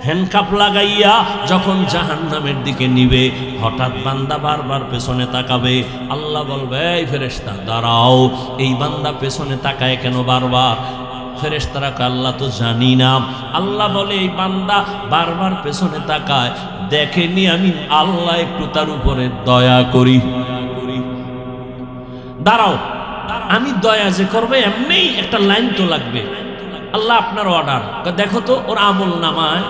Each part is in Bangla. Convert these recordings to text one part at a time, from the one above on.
হ্যান্ডকাপ লাগাইয়া যখন জাহান্নামের দিকে নিবে, হঠাৎ বান্দা বারবার পেছনে তাকাবে। আল্লাহ বলবে, এই ফেরেশতা দাঁড়াও, এই বান্দা পেছনে তাকায় কেন বারবার? ফেরেশতারা কয়, আল্লাহ তো জানি না। আল্লাহ বলে, এই বান্দা বারবার পেছনে তাকায়, দেখেনি আমি আল্লাহ একটু তার উপরে দয়া করি। দাঁড়াও, আমি দয়া যে করবে এমনি একটা লাইন তো লাগবে। আল্লাহ আপনার অর্ডার, দেখো তো ওর আমল নামায়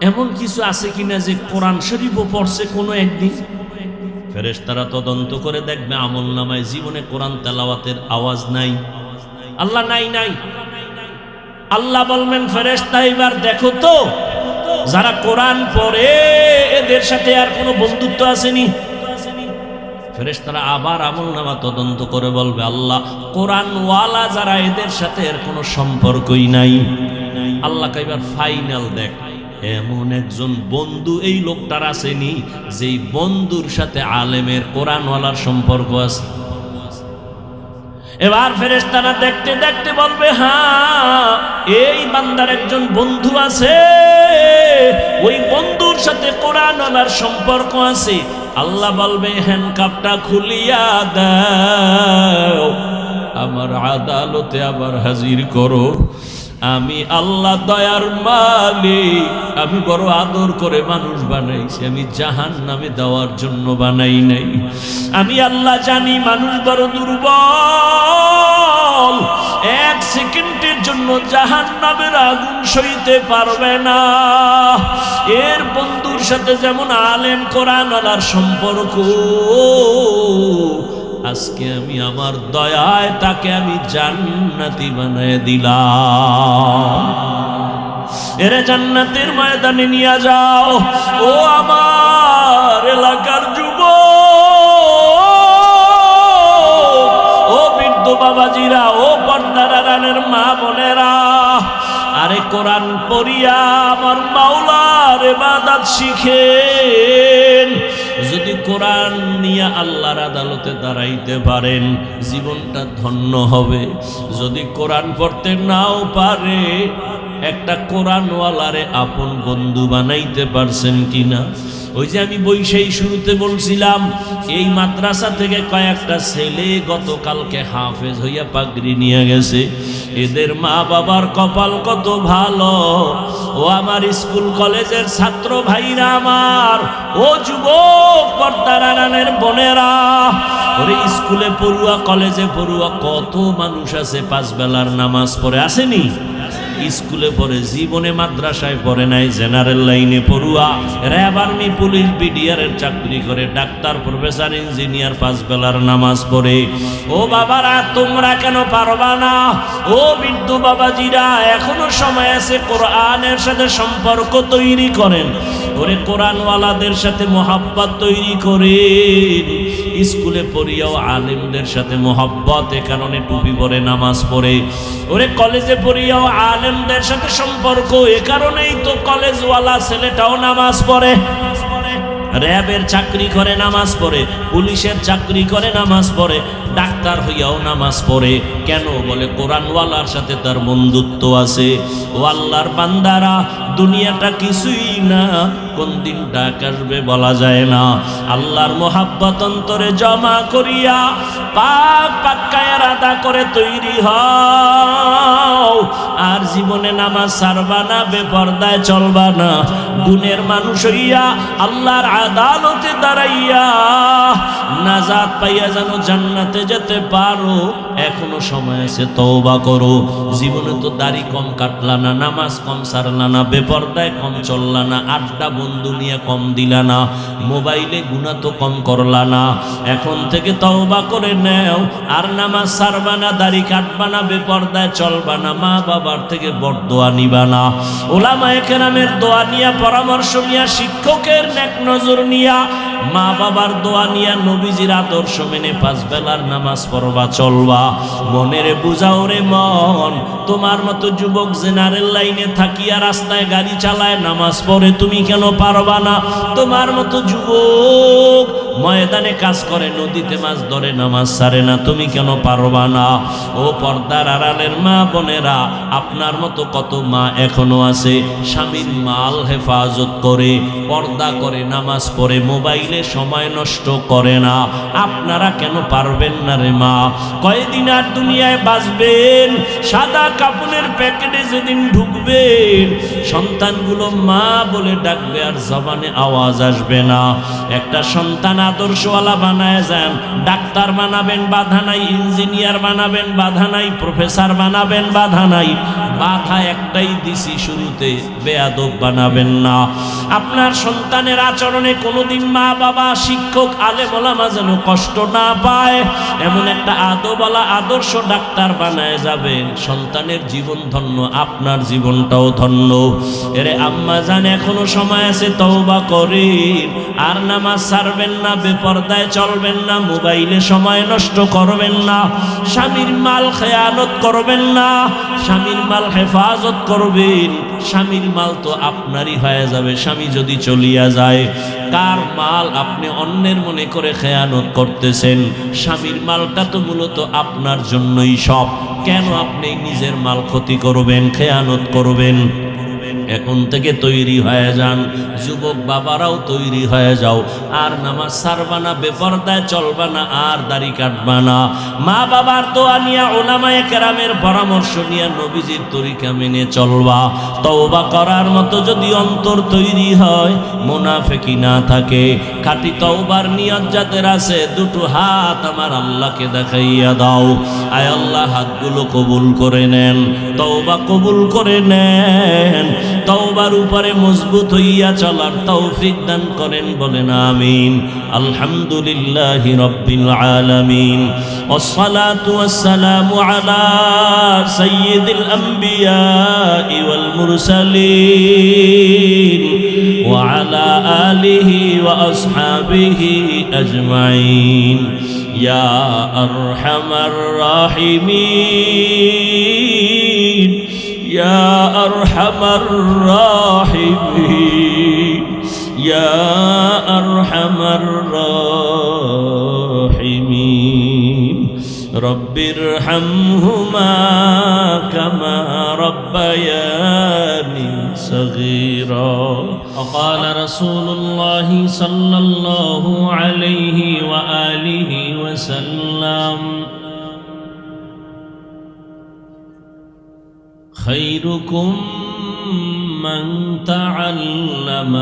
এমন কিছু আছে কিনা যে কোরআন শরীফও পড়ছে কোনো একদিন। ফেরেশতারা তদন্ত করে দেখবে আমল নামায় জীবনে কোরআন তেলাওয়াতের আওয়াজ নাই। আল্লাহ নাই। আল্লাহ বলবেন, ফেরেশতা এবার দেখো তো যারা কোরআন পড়ে এদের সাথে আর কোনো বন্ধুত্ব আসেনি। ফেরেশতারা আবার আমল নামা তদন্ত করে বলবে, আল্লাহ কোরআনওয়ালা যারা এদের সাথে এর কোনো সম্পর্কই নাই। আল্লাহ এবার ফাইনাল দেখ, এমন একজন বন্ধু এই লোকটার আসেনি যেই বন্ধুর সাথে আলেমের কোরআনওয়ালার সম্পর্ক আছে। এবার ফেরেশতারা দেখতে দেখতে বলবে, হ্যাঁ এই বান্দার একজন বন্ধু আছে, ওই বন্ধুর সাথে কোরআনওয়ালার সম্পর্ক আছে। আল্লাহ বলবে, হ্যান্ডকাপটা খুলিয়া দাও, আমার আদালতে আবার হাজির করো। আমি আল্লাহ দয়ার মালিক, আমি বড় আদর করে মানুষ বানাইছি, আমি জাহান্নামে দেওয়ার জন্য বানাই নাই। আমি আল্লাহ জানি মানুষ বড় দুর্বল, এক সেকেন্ডের জন্য জাহান্নামের আগুন সইতে পারবে না। এর বন্ধুর সাথে যেমন আলেম কোরআনওয়ালার সম্পর্ক, আজকে আমি আমার দয়ায় তাকে আমি জান্নাতি বানায় দিলাম। এরে জান্নাতের ময়দানে নিয়ে যাও, ও আমার এলাকার যুবক, ও বৃদ্ধ বাবাজিরা, ও পর্দার আড়ালের মা বোনেরা, আরে কোরআন পড়িয়া আমার মাওলার ইবাদত শিখেন। যদি কোরআন নিয়ে আল্লাহর আদালতে দাঁড়াইতে পারেন, জীবনটা ধন্য হবে। যদি কোরআন পড়তে নাও পারে, একটা কোরআনওয়ালারে আপন বন্ধু বানাইতে পারছেন কিনা? ওই যে আমি বৈশাখী শুরুতে বলছিলাম, এই মাদ্রাসা থেকে কয়েকটা ছেলে গতকালকে হাফেজ হইয়া পাগড়ি নিয়ে গেছে। এদের মা বাবার কপাল কত ভালো। ও আমার স্কুল কলেজের ছাত্র ভাইরা আমার, ও যুবক পর্দার আড়ালের বোনেরা, ওরে স্কুলে পড়ুয়া কলেজে পড়ুয়া কত মানুষ আছে পাঁচ বেলার নামাজ পড়ে আসেনি? স্কুলে পড়ে, জীবনে মাদ্রাসায় পড়ে নাই, জেনারেল লাইনে পড়ুয়া, র্যাব আর্মি পুলিশ বিডিআরের চাকরি করে, ডাক্তার প্রফেসর ইঞ্জিনিয়ার পাঁচ বেলার নামাজ পড়ে। ও বাবারা, তোমরা কেন পারবা না? ও বৃদ্ধ বাবাজিরা, এখনো সময় আছে, কোরআনের সাথে সম্পর্ক তৈরি করেন। ওরে কোরআনওয়ালাদের সাথে মোহাব্বত তৈরি করেন। স্কুলে পড়িয়াও আলেমদের সাথে মোহাব্বত, এ কারণে টুপি পরে নামাজ পড়ে। ওরে কলেজে পড়িয়াও আলেমদের সাথে সম্পর্ক, এ কারণেই তো কলেজওয়ালা ছেলেটাও নামাজ পড়ে। র্যাবের চাকরি করে নামাজ পড়ে, পুলিশের চাকরি করে নামাজ পড়ে, ডাক্তার হইয়াও নামাজ পড়ে। কেন? বলে কোরআনওয়ালার সাথে তার বন্ধুত্ব আছে। ও আল্লাহর বান্দারা, দুনিয়াটা কিছুই না, কোন দিন ডাক আসবে বলা যায় না। আল্লাহর মোহাব্বত অন্তরে জমা করিয়া পাক পাক্কায়ের আদা করে তৈরি হও। আর জীবনে নামাজ ছাড়বা না, বেপরদায় চলবা না। গুণের মানুষ হইয়া আল্লাহর আদালতে দাঁড়াইয়া নাজাত পাইয়া যেন জান্নাতে যেতে পারো, এখনো সময় আছে, তওবা করো। জীবনে তো দাড়ি কম কাটলা না, নামাজ কম ছাড়লা না, বেপরদায় কম চললা না, আড্ডা বন্ধু নিয়ে কম দিলা না, মোবাইলে গুনাহ তো কম করলা না। এখন থেকে তওবা করে নেও, আর নামাজ ছাড়বা না, দাড়ি কাটবা না, বেপরদায় চলবা না, মা বাবার থেকে বরদোয়া নিবা না, ওলামায়ে কেরামের দোয়া নিয়া, পরামর্শ নিয়া, শিক্ষকের নেক নজর নিয়া, মা বাবার দোয়া নিয়া, নবীজির আদর্শ মেনে পাঁচ বেলার নামাজ পড়বা, চলবা। মনের বুঝাও রে মন, তোমার মতো যুবক জেনারেল লাইনে থাকিয়া রাস্তায় গাড়ি চালায় নামাজ পড়ে, তুমি কেন পারবা না? তোমার মতো যুবক ময়দানে কাজ করে, নদীতে মাছ ধরে, নামাজ ছাড়ে না, তুমি কেন পারবা না? ও পর্দার আড়ালের মা বোনেরা, আপনার মতো কত মা এখনো আছে স্বামীর মাল হেফাজত করে, পর্দা করে, নামাজ পড়ে, মোবাইলে সময় নষ্ট করে না। আপনারা কেন পারবেন না রে মা? কয়দিন আর দুনিয়ায় বাঁচবেন? সাদা কাপড়ের প্যাকেটে যেদিন ঢুকবেন, সন্তানগুলো মা বলে ডাকবে আর জবানে আওয়াজ আসবে না। একটা সন্তান আদর্শওয়ালা বানায় যান, ডাক্তার বানাবেন বাধা নাই, ইঞ্জিনিয়ার বানাবেন বাধা নাই, প্রফেসর বানাবেন বাধা নাই, বাধা একটাই দিছি শুরুতে, বেয়াদব বানাবেন না। আপনার সন্তানের আচরণে কোনোদিন মা বাবা শিক্ষক আলেম ওলামা যেন কষ্ট না পায়, এমন একটা আদবওয়ালা আদর্শ ডাক্তার বানায় যাবেন, সন্তানের জীবন ধন্য, আপনার জীবনটাও ধন্য। এরে আম্মা জান, এখনো সময় আছে, তওবা করেন, আর নামাজ ছাড়বেন না, বেপরদায় চলবেন না, মোবাইলে সময় নষ্ট করবেন না, স্বামীর মাল খেয়ানত করবেন না, স্বামীর মাল হেফাজত করবেন। স্বামীর মাল তো আপনারই হয়ে যাবে স্বামী যদি চলিয়া যায়। কার মাল আপনি অন্যের মনে করে খেয়ানত করতেছেন? স্বামীর মালটা তো মূলত আপনার জন্যই সব, কেন আপনি নিজের মাল ক্ষতি করবেন, খেয়ানত করবেন? এখন থেকে তৈরি হয়ে যান, যুবক বাবারাও তৈরি হয়ে যাও, আর নামাজ ছাড়বা না, বেপরদায় চলবা না, আর দাড়ি কাটবা না। মা বাবার দোয়া নিয়া, উলামায়ে কেরামের পরামর্শ নিয়া, নবীজির তরিকা মেনে চলবা। তওবা করার মতো যদি অন্তর তৈরি হয়, মুনাফিকি না থাকে, খাঁটি তওবার নিয়ত যাদের আছে, দুটো হাত আমার আল্লাহকে দেখাইয়া দাও। আয় আল্লাহ, হাতগুলো কবুল করে নেন, তওবা কবুল করে নেন, তওবার উপরে মজবুত হইয়া চলার তৌফিক দান করেন, বলেন আমিন। আলহামদুলিল্লাহি রাব্বিল আলামিন, ওয়াসসালাতু ওয়াসসালামু আলা সাইয়্যিদিল আমবিয়া ওয়াল মুরসালিন ওয়া আলা আলিহি ওয়া আসহাবিহি আজমাইন। ইয়া আরহামার রাহিমিন, يا أرحم الراحمين، يا أرحم الراحمين، رب ارحمهما كما ربياني صغيرا. وقال رسول الله صلى الله عليه وآله وسلم: خيركم من تعلم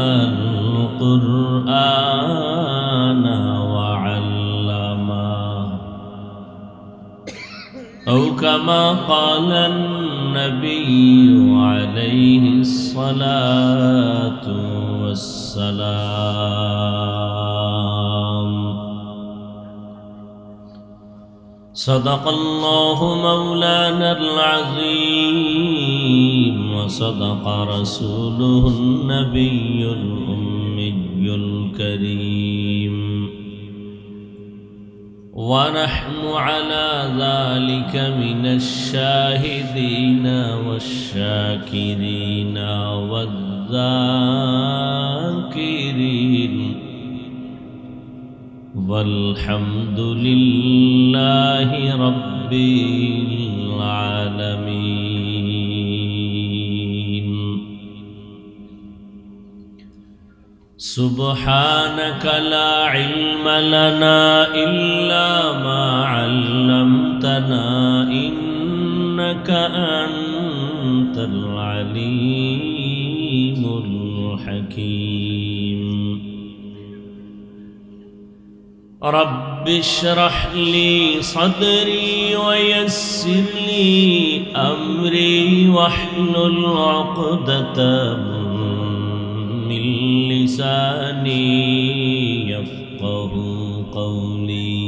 القرآن وعلمه، أو كما قال النبي عليه الصلاة والسلام. صدق الله مولانا العظيم، وصدق رسوله النبي الأمي الكريم، ونحن على ذلك من الشاهدين والشاكرين والذاكرين، والحمد لله رب العالمين. سبحانك لا علم لنا إلا ما علمتنا، إنك أنت العليم الحكيم. رب اشرح لي صدري ويسر لي أمري، واحلل عقدة من لساني يفقه قولي.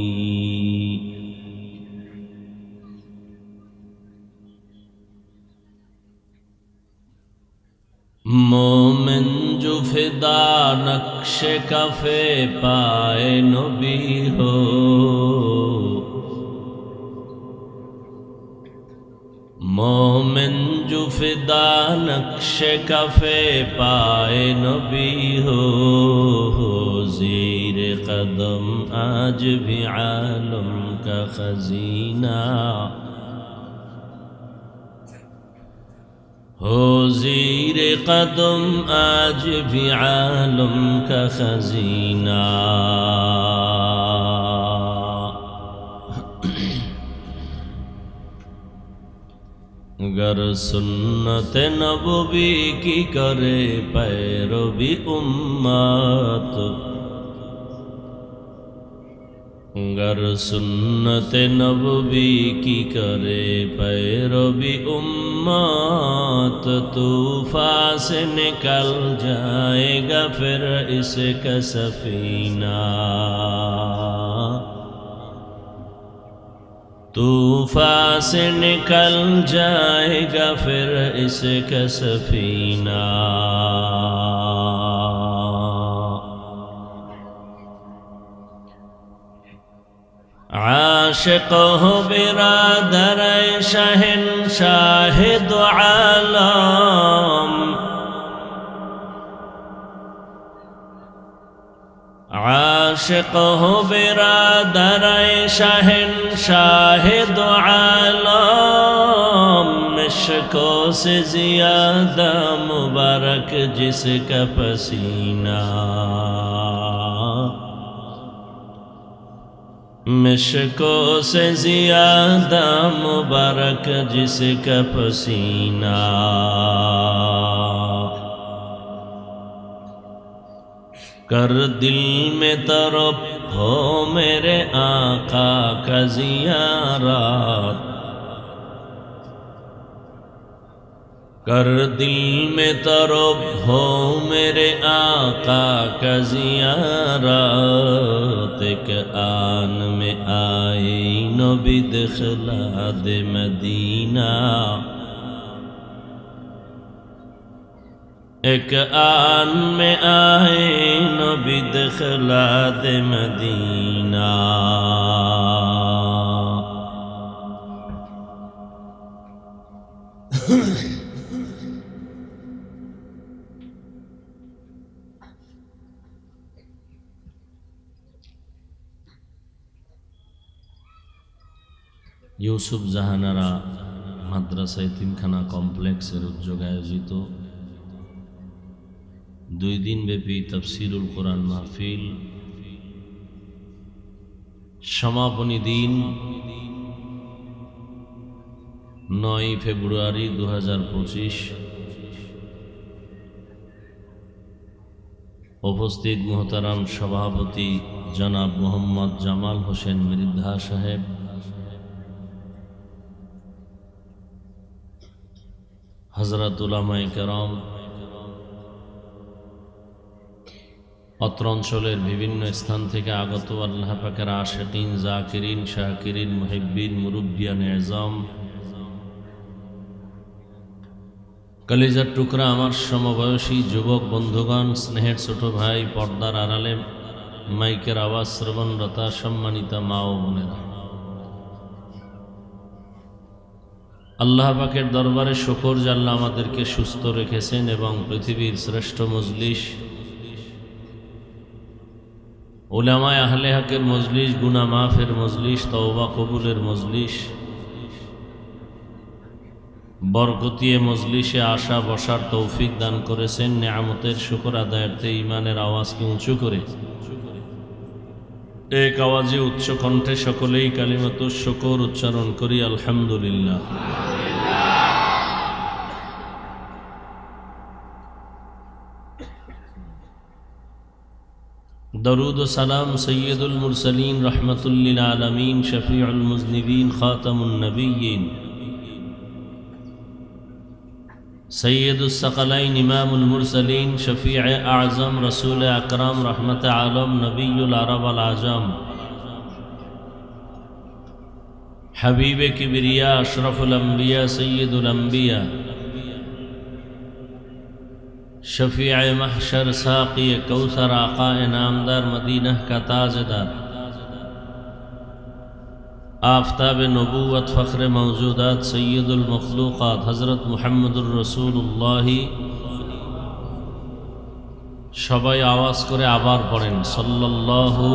मोमिन जो फिदा नक्श कफे पाए नबी हो, मोमिन जो फिदा नक्श कफे पाए नबी हो ज़ीर कदम आज भी आलम का खजीना हो ज़ीर कदम आज भी आलम का खजीना। गर सुन्नत नबवी की करे पैरवी उम्मत, गर सुन्नत नबवी की करे पैरवी उम्मत, तूफान से निकल जाएगा फिर इसका सफीना, तूफान से निकल जाएगा फिर इसका सफीना। आशिक हो बिरादर शहंशाह दो आलम, आशिक हो बिरादर शहंशाह दो आलम, मिश्कों से ज़्यादा मुबारक जिसका पसीना, मिश्कों से ज़्यादा मुबारक जिसका पसीना। कर दिल में तरफ हो मेरे आका का ज़ियारत, कर दिल में तरफ हो मेरे आका का ज़ियारत, एक आन में आए नबी दिखलाद मदीना, एक आन में आए नबी दिखलाद मदीना। ইউসুফ জাহানারা মাদ্রাসা এতিমখানা কমপ্লেক্সের উদ্যোগে আয়োজিত 2 দিনব্যাপী তাফসীরুল কোরআন মাহফিল সমাপনী দিন 9 ফেব্রুয়ারি 2025। উপস্থিত মোহতারাম সভাপতি জনাব মোহাম্মদ জামাল হোসেন মৃদ্ধা সাহেব, হযরত উলামায়ে কেরাম, অত্র অঞ্চলের বিভিন্ন স্থান থেকে আগত আল্লাহ পাকের আশিকিন, জাকিরিন, শাকিরিন, মুহিব্বিন, মুরব্বিয়ান এজাম, কলিজার টুকরা আমার সমবয়সী যুবক বন্ধুগণ, স্নেহের ছোট ভাই, পর্দার আড়ালে মাইকের আওয়াজ শ্রবণরতা সম্মানিতা মা ও বোনেরা, আল্লাহ পাকের দরবারে শুকর যে আল্লাহ আমাদেরকে সুস্থ রেখেছেন এবং পৃথিবীর শ্রেষ্ঠ মজলিস, উলামায়ে আহলে হকের মজলিস, গুনাহ মাফের মজলিস, তওবা কবুলের মজলিস, বরকতিয়ে মজলিসে আসা বসার তৌফিক দান করেছেন। নেয়ামতের শুকর আদায়ার্থে ইমানের আওয়াজকে উঁচু করে এক আওয়াজে উচ্চ কণ্ঠে সকলেই কালিমাতুশ শুকর উচ্চারণ করি, আলহামদুলিল্লাহ। दरूद व सलाम सय्यदुल मुरसलीन रहमतुल लिल आलमीन शफीउल मुज़निबीन खातमुन नबिय्यीन सय्यदुस सकलैन इमामुल मुरसलीन शफीअ आज़म रसूल अकरम रहमत आलम नबियुल अरब वल आजम हबीब किबरिया अशरफुल अंबिया सय्यदुल अंबिया शफीअ महशर साक़ी कौसर आक़ा नामदार मदीना का ताजदार आफताब नबूवत फ़ख्र मौजूदात सैयदुल मखलूक़ात हज़रत मुहम्मदुर रसूलुल्लाह। सबाई आवाज़ करे आबार पढ़ेन सल्लल्लाहु।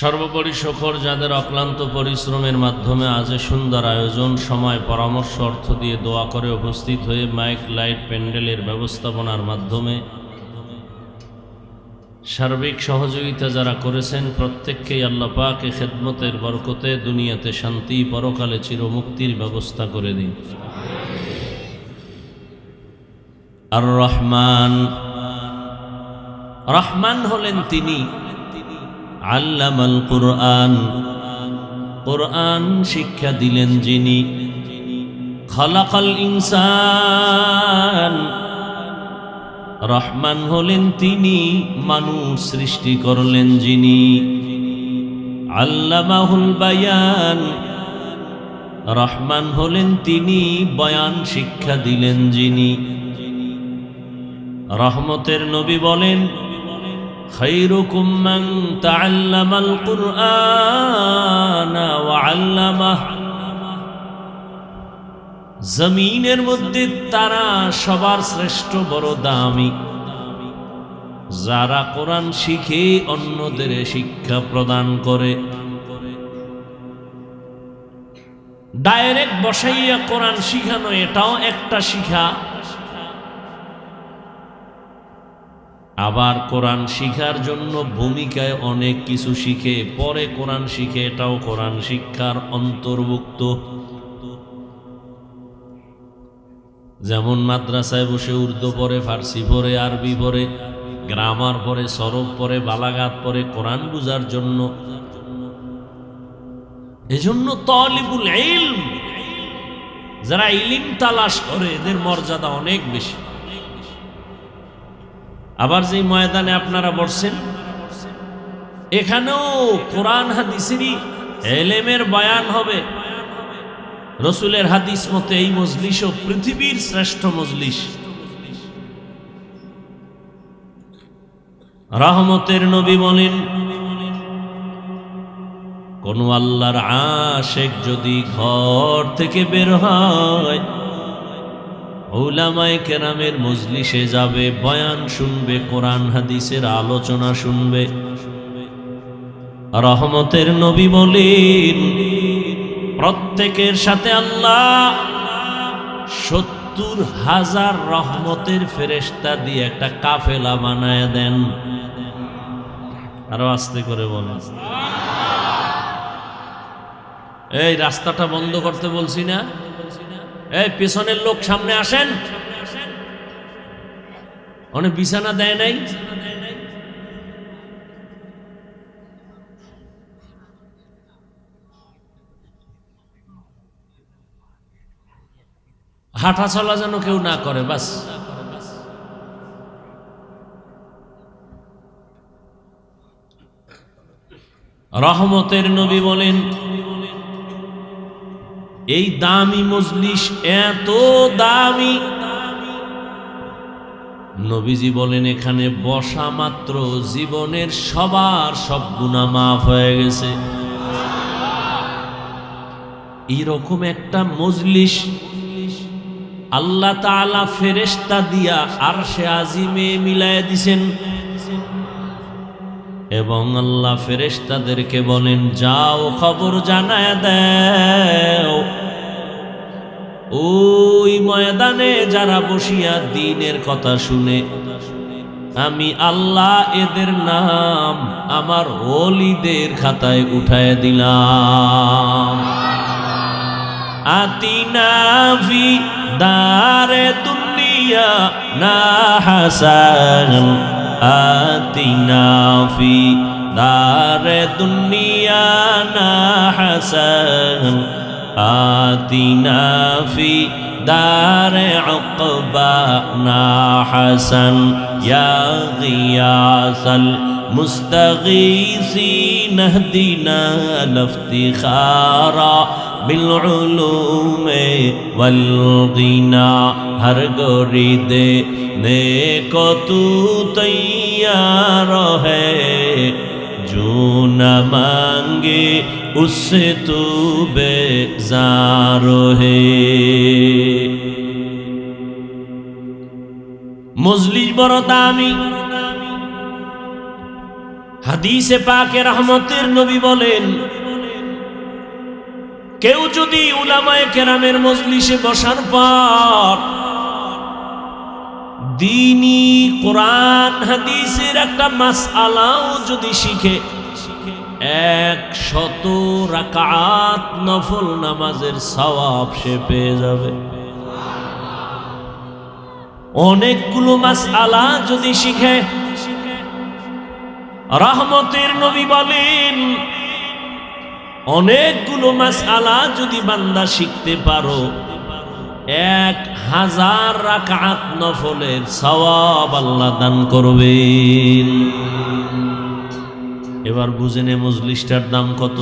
সর্বোপরি শকর যাদের অক্লান্ত পরিশ্রমের মাধ্যমে আজ সুন্দর আয়োজন, সময়, পরামর্শ, অর্থ দিয়ে দোয়া করে উপস্থিত হয়ে মাইক, লাইট, প্যান্ডেলের ব্যবস্থাপনার মাধ্যমে সার্বিক সহযোগিতা যারা করেছেন প্রত্যেককেই আল্লাহ পাক এই খেদমতের বরকতে দুনিয়াতে শান্তি, পরকালে চিরমুক্তির ব্যবস্থা করে দিন। আর রহমান, রহমান হলেন তিনি আল্লামাল কুরআন, কুরআন শিক্ষা দিলেন যিনি। খালাকাল ইনসান, রহমান হলেন তিনি মানুষ সৃষ্টি করলেন যিনি। আল্লামাহুল বায়ান, রহমান হলেন তিনি বয়ান শিক্ষা দিলেন যিনি। রহমতের নবী বলেন খায়রুকুম মান তাআল্লামাল কুরআনা ওয়া আল্লামাহ, জমিনের মধ্যে তারা সবার শ্রেষ্ঠ বড় দামি যারা কোরআন শিখে অন্যদের শিক্ষা প্রদান করে। ডাইরেক্ট বসাইয়া কোরআন শিখানো এটাও একটা শিক্ষা। আবার কোরআন শিখার জন্য ভূমিকায় অনেক কিছু শিখে পরে কোরআন শিখে, এটাও কোরআন শিক্ষার অন্তর্ভুক্ত। যেমন মাদ্রাসায় বসে উর্দু পড়ে, ফার্সি পড়ে, আরবি পড়ে, গ্রামার পড়ে, সরফ পড়ে, বালাগাত পড়ে কোরআন বুঝার জন্য। এজন্য তালিবুল ইলম, যারা ইলম তালাশ করে এদের মর্যাদা অনেক বেশি। আবার যে ময়দানে আপনারা বসছেন এখানেও কোরআন হাদিসেরই ইলমের বয়ান হবে। রসুলের হাদিস মতে এই মজলিসও পৃথিবীর শ্রেষ্ঠ মজলিস। রহমতের নবী বলেন কোন আল্লাহর আশিক যদি ঘর থেকে বের হয় উলামায়ে কেরামের মজলিসে যাবে, বয়ান শুনবে, কোরআন হাদিসের আলোচনা শুনবে। রহমতের নবী বলেন প্রত্যেকের সাথে আল্লাহ ৭০,০০০ রহমতের ফেরেশতা দিয়ে একটা কাফেলা বানায় দেন। আরো আস্তে করে বলেন। এই রাস্তাটা বন্ধ করতে বলছি না? এই পেছনের লোক সামনে আসেন। অনেক বিছানা দেয় নাই, হাঁটা চলা যেন কেউ না করে। বাস রহমতের নবী বলেন এই দামি মজলিস এত দামি, নবীজি বলেন এখানে বসা মাত্র জীবনের সবার সব গুনাহ মাফ হয়ে গেছে। এরকম একটা মজলিস আল্লাহ তাআলা ফেরেশতা দিয়া আরশে আজিমে মিলায় দিছেন এবং আল্লাহ ফেরেশতাদেরকে বলেন যাও খবর জানায় দাও ওই ময়দানে যারা বসিয়া দ্বীনের কথা শুনে আমি আল্লাহ এদের নাম আমার ওলিদের খাতায় উঠায় দিলাম। আতিনা ফি দারে দুনিয়া না হাসান, আতিনা ফি দারে দুনিয়া না হাসান, আতিনা ফি দারে উকবা না হাসান, ইয়া গিয়াসাল মুস্তাগীসিন ইহদিনা লাফতিখারা بالعلوم والغنى ہر گوریدے نیکو تو تیار ہے جو نہ مانگے اس سے تو بیزار ہے মজলিস বড় দামি হাদিসে পাকে রহমতের নবী বলেন কেউ যদি উলামায়ে কেরামের মজলিসে বসার পর দ্বীনি কোরআন হাদিসের একটা মাসআলাও যদি শিখে 100 রাকাত নফল নামাজের সওয়াব সে পেয়ে যাবে অনেকগুলো মাসআলা যদি শিখে রহমতের নবী বলেন অনেকগুলো মাসআলা যদি বান্দা শিখতে পারো 1000 রাকাত নফলের সওয়াব আল্লাহ দান করবেন এবার বুঝেন এই মজলিসটার দাম কত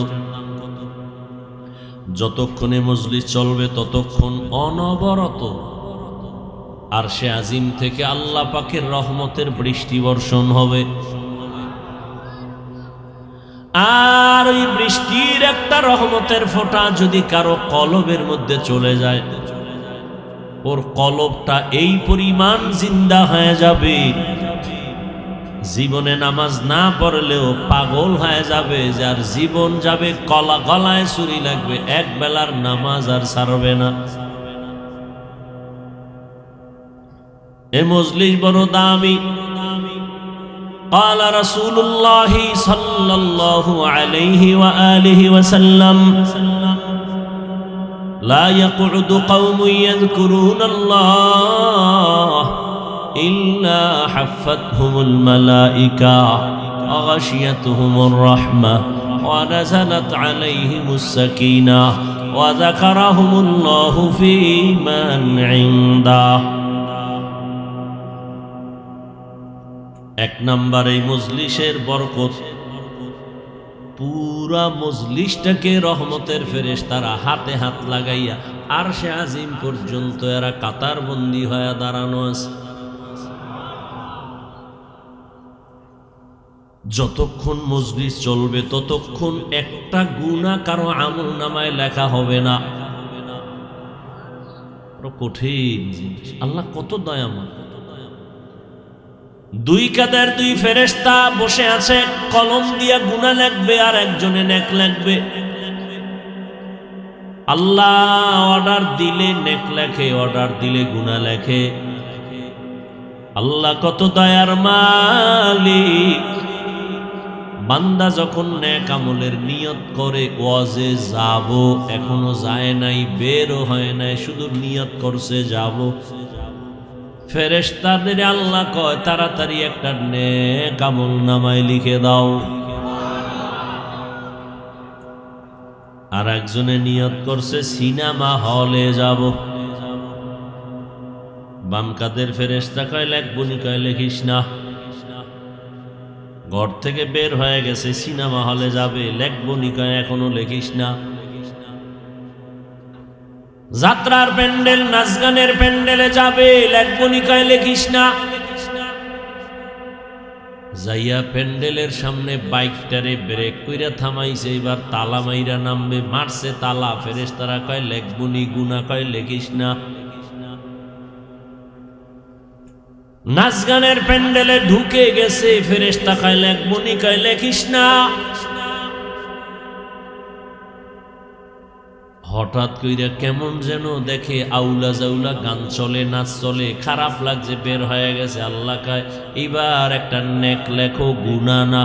যতক্ষণে মজলিস চলবে ততক্ষণ অনবরত আরশে আজিম থেকে আল্লাহ পাকের রহমতের বৃষ্টি বর্ষণ হবে আর ওই বৃষ্টির একটা রহমতের ফোঁটা যদি কারো কলবের মধ্যে চলে যায় ওর কলবটা এই পরিমাণ জিন্দা হয়ে যাবে জীবনে নামাজ না পড়লেও পাগল হয়ে যাবে যার জীবন যাবে কলা গলায় ছুরি লাগবে এক বেলার নামাজ আর ছাড়বে না এ মজলিস বড় দামি قال رسول الله صلى الله عليه وآله وسلم لا يقعد قوم يذكرون الله إلا حفتهم الملائكة وغشيتهم الرحمة ونزلت عليهم السكينة وذكرهم الله في من عنده এক নাম্বার এই মজলিসের বরকত পুরা মজলিসটাকে রহমতের ফেরেশতারা হাতে হাত লাগাইয়া আরশে আজিম পর্যন্ত এরা কাতারবন্দি হয়ে দাঁড়ানো আছে যতক্ষণ মজলিস চলবে ততক্ষণ একটা গুনাহ কারো আমলনামায় লেখা হবে না কঠিন আল্লাহ কত দয়াময় দুই কাদের দুই ফেরেশতা বসে আছে কলম দিয়া গুনাহ লিখবে আর একজনে নেক লিখবে আল্লাহ অর্ডার দিলে নেক লেখে অর্ডার দিলে গুনাহ লেখে আল্লাহ কত দয়ার মালিক বান্দা যখন নেক আমলের নিয়ত করে ওয়াজে যাব এখনো যায় নাই বেরও হয় নাই শুধু নিয়ত করছে যাব ফেরেশতাদের আল্লাহ কয় তাড়াতাড়ি একটা নেক আমলনামায় লিখে দাও আর একজনে নিয়ত করছে সিনেমা হলে যাব বাম কাদের ফেরেশতা কয় লিখবনি কয় লিখিস না ঘর থেকে বের হয়ে গেছে সিনেমা হলে যাবে লিখবনি কয় এখনো লিখিস না যাত্রার প্যান্ডেল নাচ গানের প্যান্ডেলে যাবে লিখবনি কয় লিখিস না যাইয়া প্যান্ডেলের সামনে বাইকটারে ব্রেক কইরা থামাইছে এবার তালা মাইরা নামবে মারছে তালা ফেরেশতারা কয় লিখবনি গুনাহ কয় লিখিস না নাচ গানের প্যান্ডেলে ঢুকে গেছে ফেরেশতা কয় লিখবনি কয় লিখিস না হঠাৎ কইরা কেমন যেন দেখে আউলা জাউলা গান চলে নাচ চলে খারাপ লাগছে বের হয়ে গেছে আল্লাহ কয় এবার একটা নেক লেখো গুনাহ না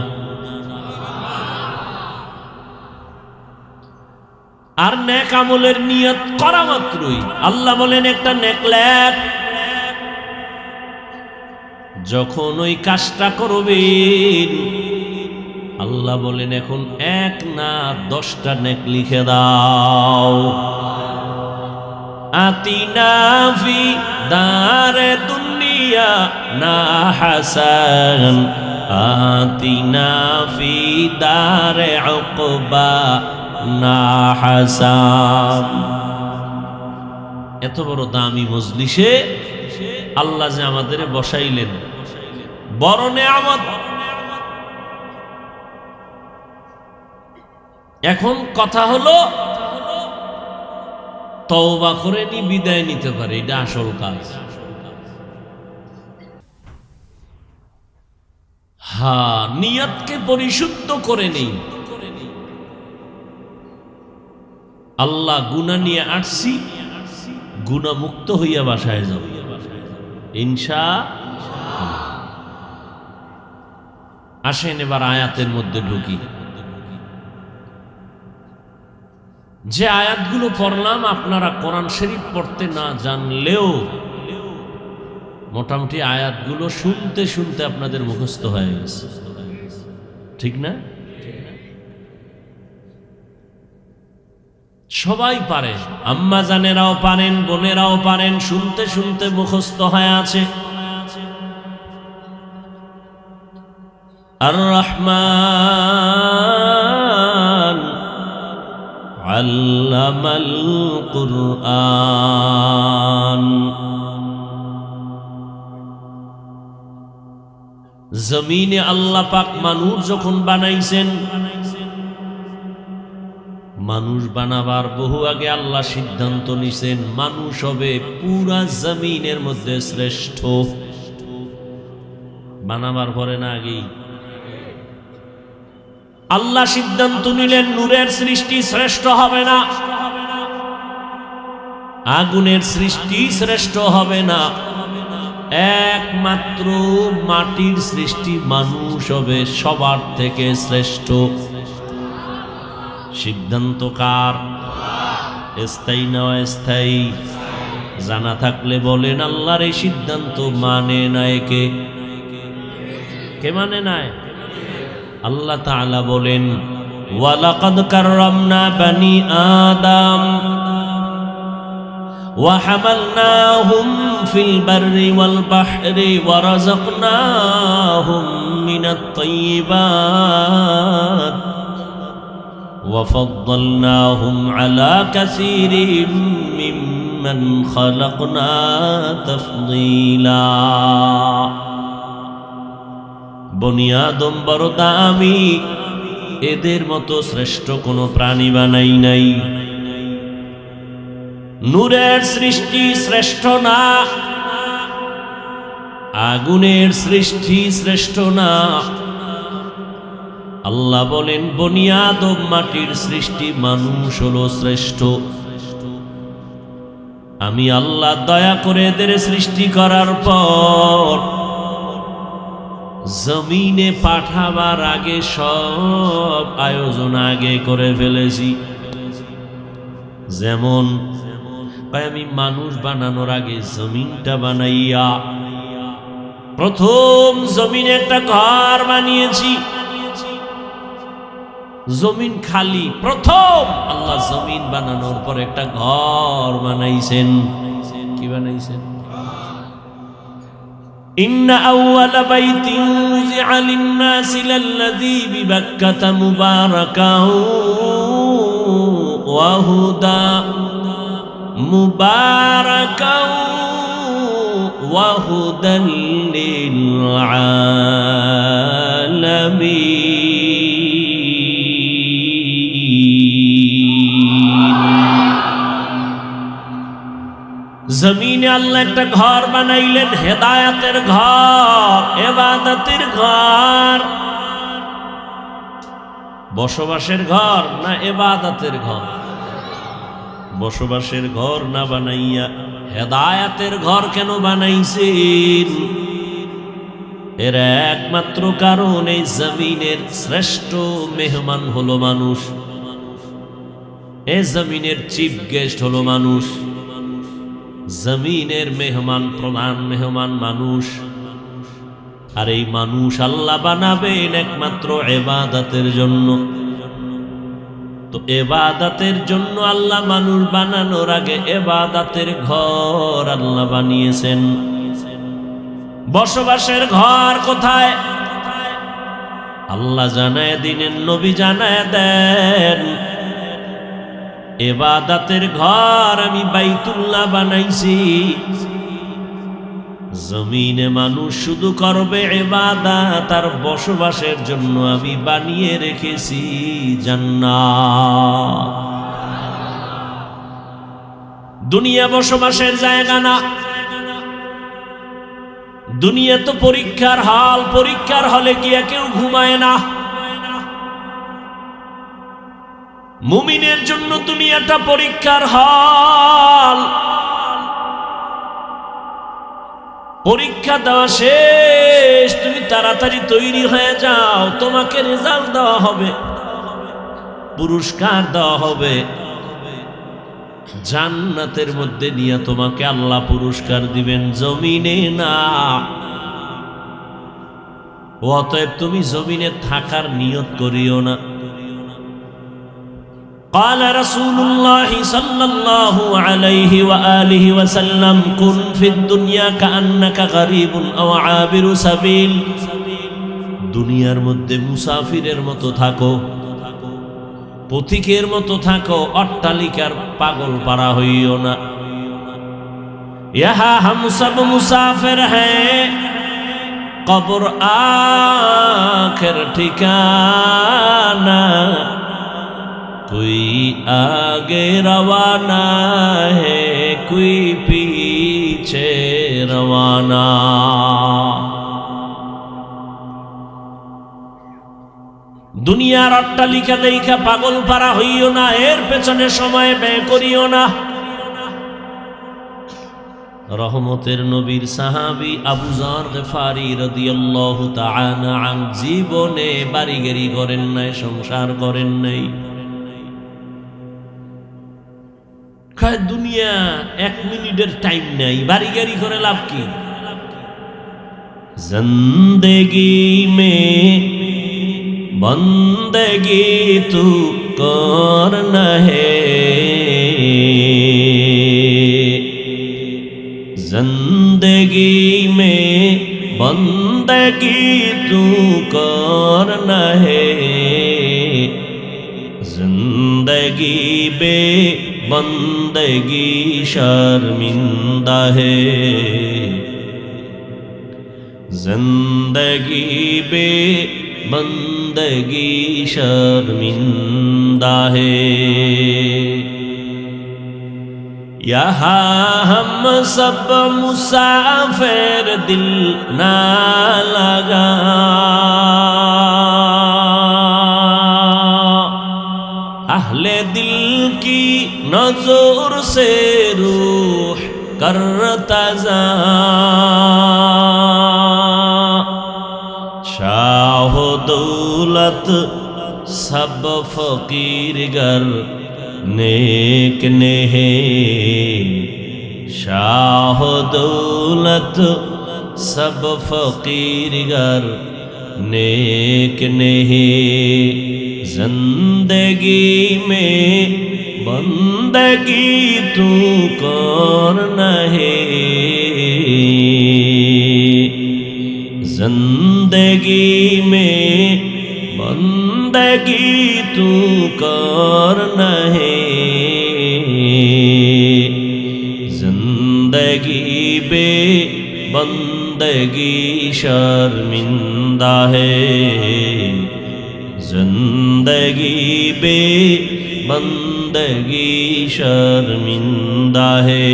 আর নেক আমলের নিয়ত করা মাত্রই আল্লাহ বলেন একটা নেক লেখ যখন ওই কাজটা করবেন আল্লাহ বলেন এখন এক না 10টা নেক লিখে দাও আতিনা ফি দারে দুনিয়া না হাসান আতিনা ফি দারে উকবা না হাসান। এত বড় দামি মজলিসে আল্লাহ যে আমাদের বসাইলেন, বড় নেয়ামত। এখন কথা হলো তওবা করে নি, বিদায় নিতে পারে, এটা আসল কাজ। হ্যাঁ, নিয়তকে পরিশুদ্ধ করে নেই। আল্লাহ গুনাহ নিয়ে আসছি, গুনাহ মুক্ত হইয়া বাসায় যাব ইনশাআল্লাহ। আসেন এবার আয়াতের মধ্যে ঢুকি। যে আয়াতগুলো পড়লাম আপনারা কোরআন শরীফ পড়তে না জানলেও মোটামুটি আয়াতগুলো শুনতে শুনতে আপনাদের মুখস্থ হয়ে গেছে, ঠিক না? সবাই পারে, আম্মা জানেরাও পারেন, বোনেরাও পারেন, শুনতে শুনতে মুখস্থ হয়ে আছে। আর রহমান আল্লামাল কুরআন। জমিনে আল্লাহ পাক মানুষ যখন বানাইছেন, মানুষ বানাবার বহু আগে আল্লাহ সিদ্ধান্ত নিছেন মানুষ হবে পুরা জমিনের মধ্যে শ্রেষ্ঠ। বানাবার পরে না আগেই আল্লাহ সিদ্ধান্ত নিলেন নূরের সৃষ্টি শ্রেষ্ঠ হবে না, আগুনের সৃষ্টি শ্রেষ্ঠ হবে না, একমাত্র মাটির সৃষ্টি মানুষ হবে সবার থেকে শ্রেষ্ঠ। সিদ্ধান্ত কার? স্থায়ী না অস্থায়ী? জানা থাকলে বলেন আল্লাহর এই সিদ্ধান্ত মানে নাই কে? কে মানে নাই? আল্লাহ তাআলা বলেন ওয়ালাকাদ কাররামনা বানি আদম ওয়া হামালনাহুম ফিল বাররি ওয়াল বাহরি ওয়া রাযাকনাহুম মিনাত তাইয়্যিবাত ওয়া ফাদ্দালনাহুম আলা কাসীরিম মিম্মান খালাকনা তাফদীলা। বনি আদম বড় দামি, এদের মতো শ্রেষ্ঠ কোনো প্রাণী বানাই নাই। নূরের সৃষ্টি শ্রেষ্ঠ না, আগুনের সৃষ্টি শ্রেষ্ঠ না। আল্লাহ বলেন বনি আদম মাটির সৃষ্টি, মানুষ হলো শ্রেষ্ঠ। আমি আল্লাহ দয়া করে এদের সৃষ্টি করার পর জমিনে পাঠাবার আগে সব আয়োজন আগে করে ফেলেছি। যেমন আমি মানুষ বানানোর আগে জমিনটা বানাইয়া প্রথম জমিনে একটা ঘর বানিয়েছি। জমিন খালি, প্রথম আল্লাহ জমিন বানানোর পর একটা ঘর বানাইছেন। কি বানাইছেন? ইন্না আউওয়ালা বাইতিন উযিআ লিন-নাসি লাল্লাযী বিবাক্কাতা মুবারাকাও ওয়া হুদা মুবারাকাও ওয়া হুদাল লিল আলামিন। জমিনে আল্লাহ একটা ঘর বানাইলেন, হেদায়েতের ঘর, ইবাদতের ঘর। বসবাসের ঘর না ইবাদতের ঘর? বসবাসের ঘর না বানাইয়া হেদায়েতের ঘর কেন বানাইছেন? এর একমাত্র কারণ এই জমিনের শ্রেষ্ঠ মেহমান হলো মানুষ, এই জমিনের চিফ গেস্ট হলো মানুষ, জমিনের মেহমান, প্রধান মেহমান মানুষ। আর এই মানুষ আল্লাহ বানাবেন একমাত্র ইবাদতের জন্য। তো ইবাদতের জন্য আল্লাহ মানুষ বানানোর আগে ইবাদতের ঘর আল্লাহ বানিয়েছেন। বসবাসের ঘর কোথায়? আল্লাহ জানায় দিনের, নবী জানায় দেন ইবাদতের ঘর আমি বাইতুল্লাহ বানাইছি, জমিনে মানুষ শুধু করবে ইবাদত, আর বসবাসের জন্য আমি বানিয়ে রেখেছি জান্নাত। দুনিয়া বসবাসের জায়গা না, দুনিয়া তো পরীক্ষার হল, পরীক্ষার হলে গিয়া কেউ ঘুমায় না। মুমিনের জন্য দুনিয়াটা পরীক্ষার হল। পরীক্ষা দেওয়া শেষ, তুমি তাড়াতাড়ি তৈরি হয়ে যাও, তোমাকে রেজাল্ট দেওয়া হবে, পুরস্কার দেওয়া হবে, জান্নাতের মধ্যে নিয়ে তোমাকে আল্লাহ পুরস্কার দিবেন, জমিনে না। অতএব তুমি জমিনে থাকার নিয়ত করিও না। قال رسول الله صلى الله عليه وآله وسلم كن في الدنيا كأنك غريب أو عابر سبيل। দুনিয়ার মধ্যে মুসাফিরের মতো থাকো, পথিকের মতো থাকো, অট্টালিকার পাগল পারা হইও না। ইহা হাম সব মুসাফির হ্যাঁ, কবর আখির ঠিকানা, कोई आगे रवाना है कोई पीछे रवाना। দুনিয়ার অট্টালিকা দেখা পাগল পারা হইও না, এর পেছনে সময় ব্যয় করিও না। রহমতের নবীর সাহাবী আবু যর গফারি রাদিয়াল্লাহু তাআলা আন জীবনে বাড়িগাড়ি করেন নাই, সংসার করেন নাই। দুনিয়া এক মিনিটের টাইম নাই, বাড়ি গাড়ি করে লাভ কি? জিন্দেগি মে বন্দেগি তু করনা হে, জিন্দেগি মে বন্দেগি তু করনা হে, जिंदगी बे बंदगी शर्मिंदा है, जिंदगी बे बंदगी शर्मिंदा है। यहाँ हम सब मुसाफिर दिल ना लगा, अहले दिल की नजर से रूह करता जा, शाह दौलत सब फकीर गर नेक ने है, शाह दौलत सब फकीर गर नेक ने है, जिंदगी में बंदगी तू करना है, जिंदगी में बंदगी तू करना है, जिंदगी बे बंदगी शर्मिंदा है, जिंदगी बे बंदगी शर्मिंदा है,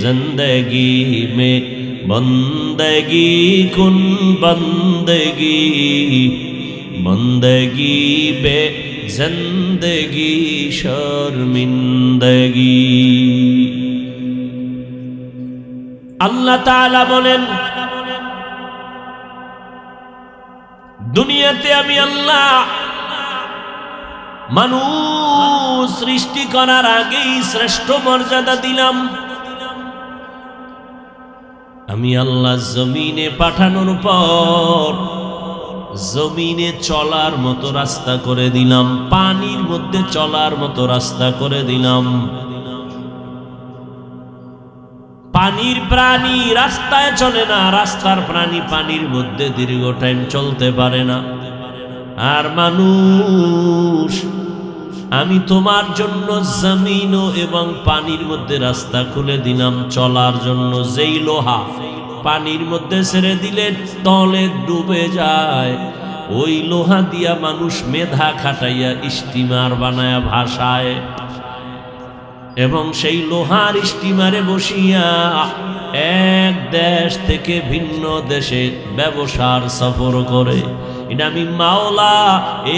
जिंदगी में बंदगी कुन बंदगी, बंदगी बे जिंदगी शर्मिंदगी। अल्लाह ताला बोलेन দুনিয়াতে আমি আল্লাহ মানুষ সৃষ্টি করার আগেই শ্রেষ্ঠ মর্যাদা দিলাম। আমি আল্লাহ জমিনে পাঠানোর পর জমিনে চলার মতো রাস্তা করে দিলাম, পানির মধ্যে চলার মতো রাস্তা করে দিলাম। পানির প্রাণী রাস্তায় চলে না, রাস্তার প্রাণী পানির মধ্যে দীর্ঘ টাইম চলতে পারে না। আর মানুষ আমি তোমার জন্য জমিন এবং পানির মধ্যে রাস্তা খুলে দিলাম চলার জন্য। যেই লোহা পানির মধ্যে ছেড়ে দিলে তলে ডুবে যায়, ওই লোহা দিয়া মানুষ মেধা খাটাইয়া স্টিমার বানায়া ভাসায়, এবং সেই লোহার স্টিমারে বসিয়া এক দেশ থেকে ভিন্ন দেশে ব্যবসার সফর করে। এটা আমি মাওলা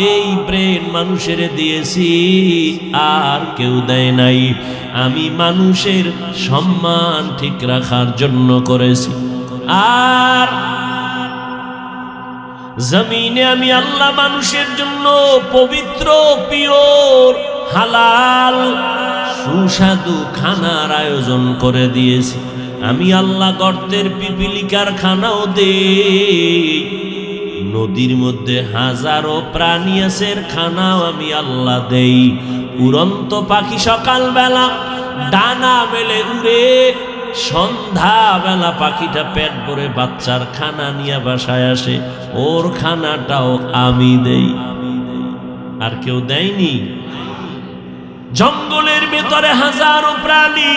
এই ব্রেন মানুষের দিয়েছি, আর কেউ দেয় নাই। আমি মানুষের সম্মান ঠিক রাখার জন্য করেছি। আর জমিনে আমি আল্লাহ মানুষের জন্য পবিত্র, পিওর, হালাল, সুস্বাদু খানার আয়োজন করে দিয়েছি। আমি আল্লাহ গর্তের পিপিলিকার খানাও দেই, নদীর মধ্যে হাজারো প্রাণী আছে খানাও আমি আল্লাহ দেই। উড়ন্ত পাখি সকালবেলা ডানা মেলে উড়ে, সন্ধ্যাবেলা পাখিটা পেট ভরে বাচ্চার খানা নিয়ে বাসায় আসে, ওর খানাটাও আমি দেই, আর কেউ দেয়নি। জঙ্গলের ভেতরে হাজারো প্রাণী,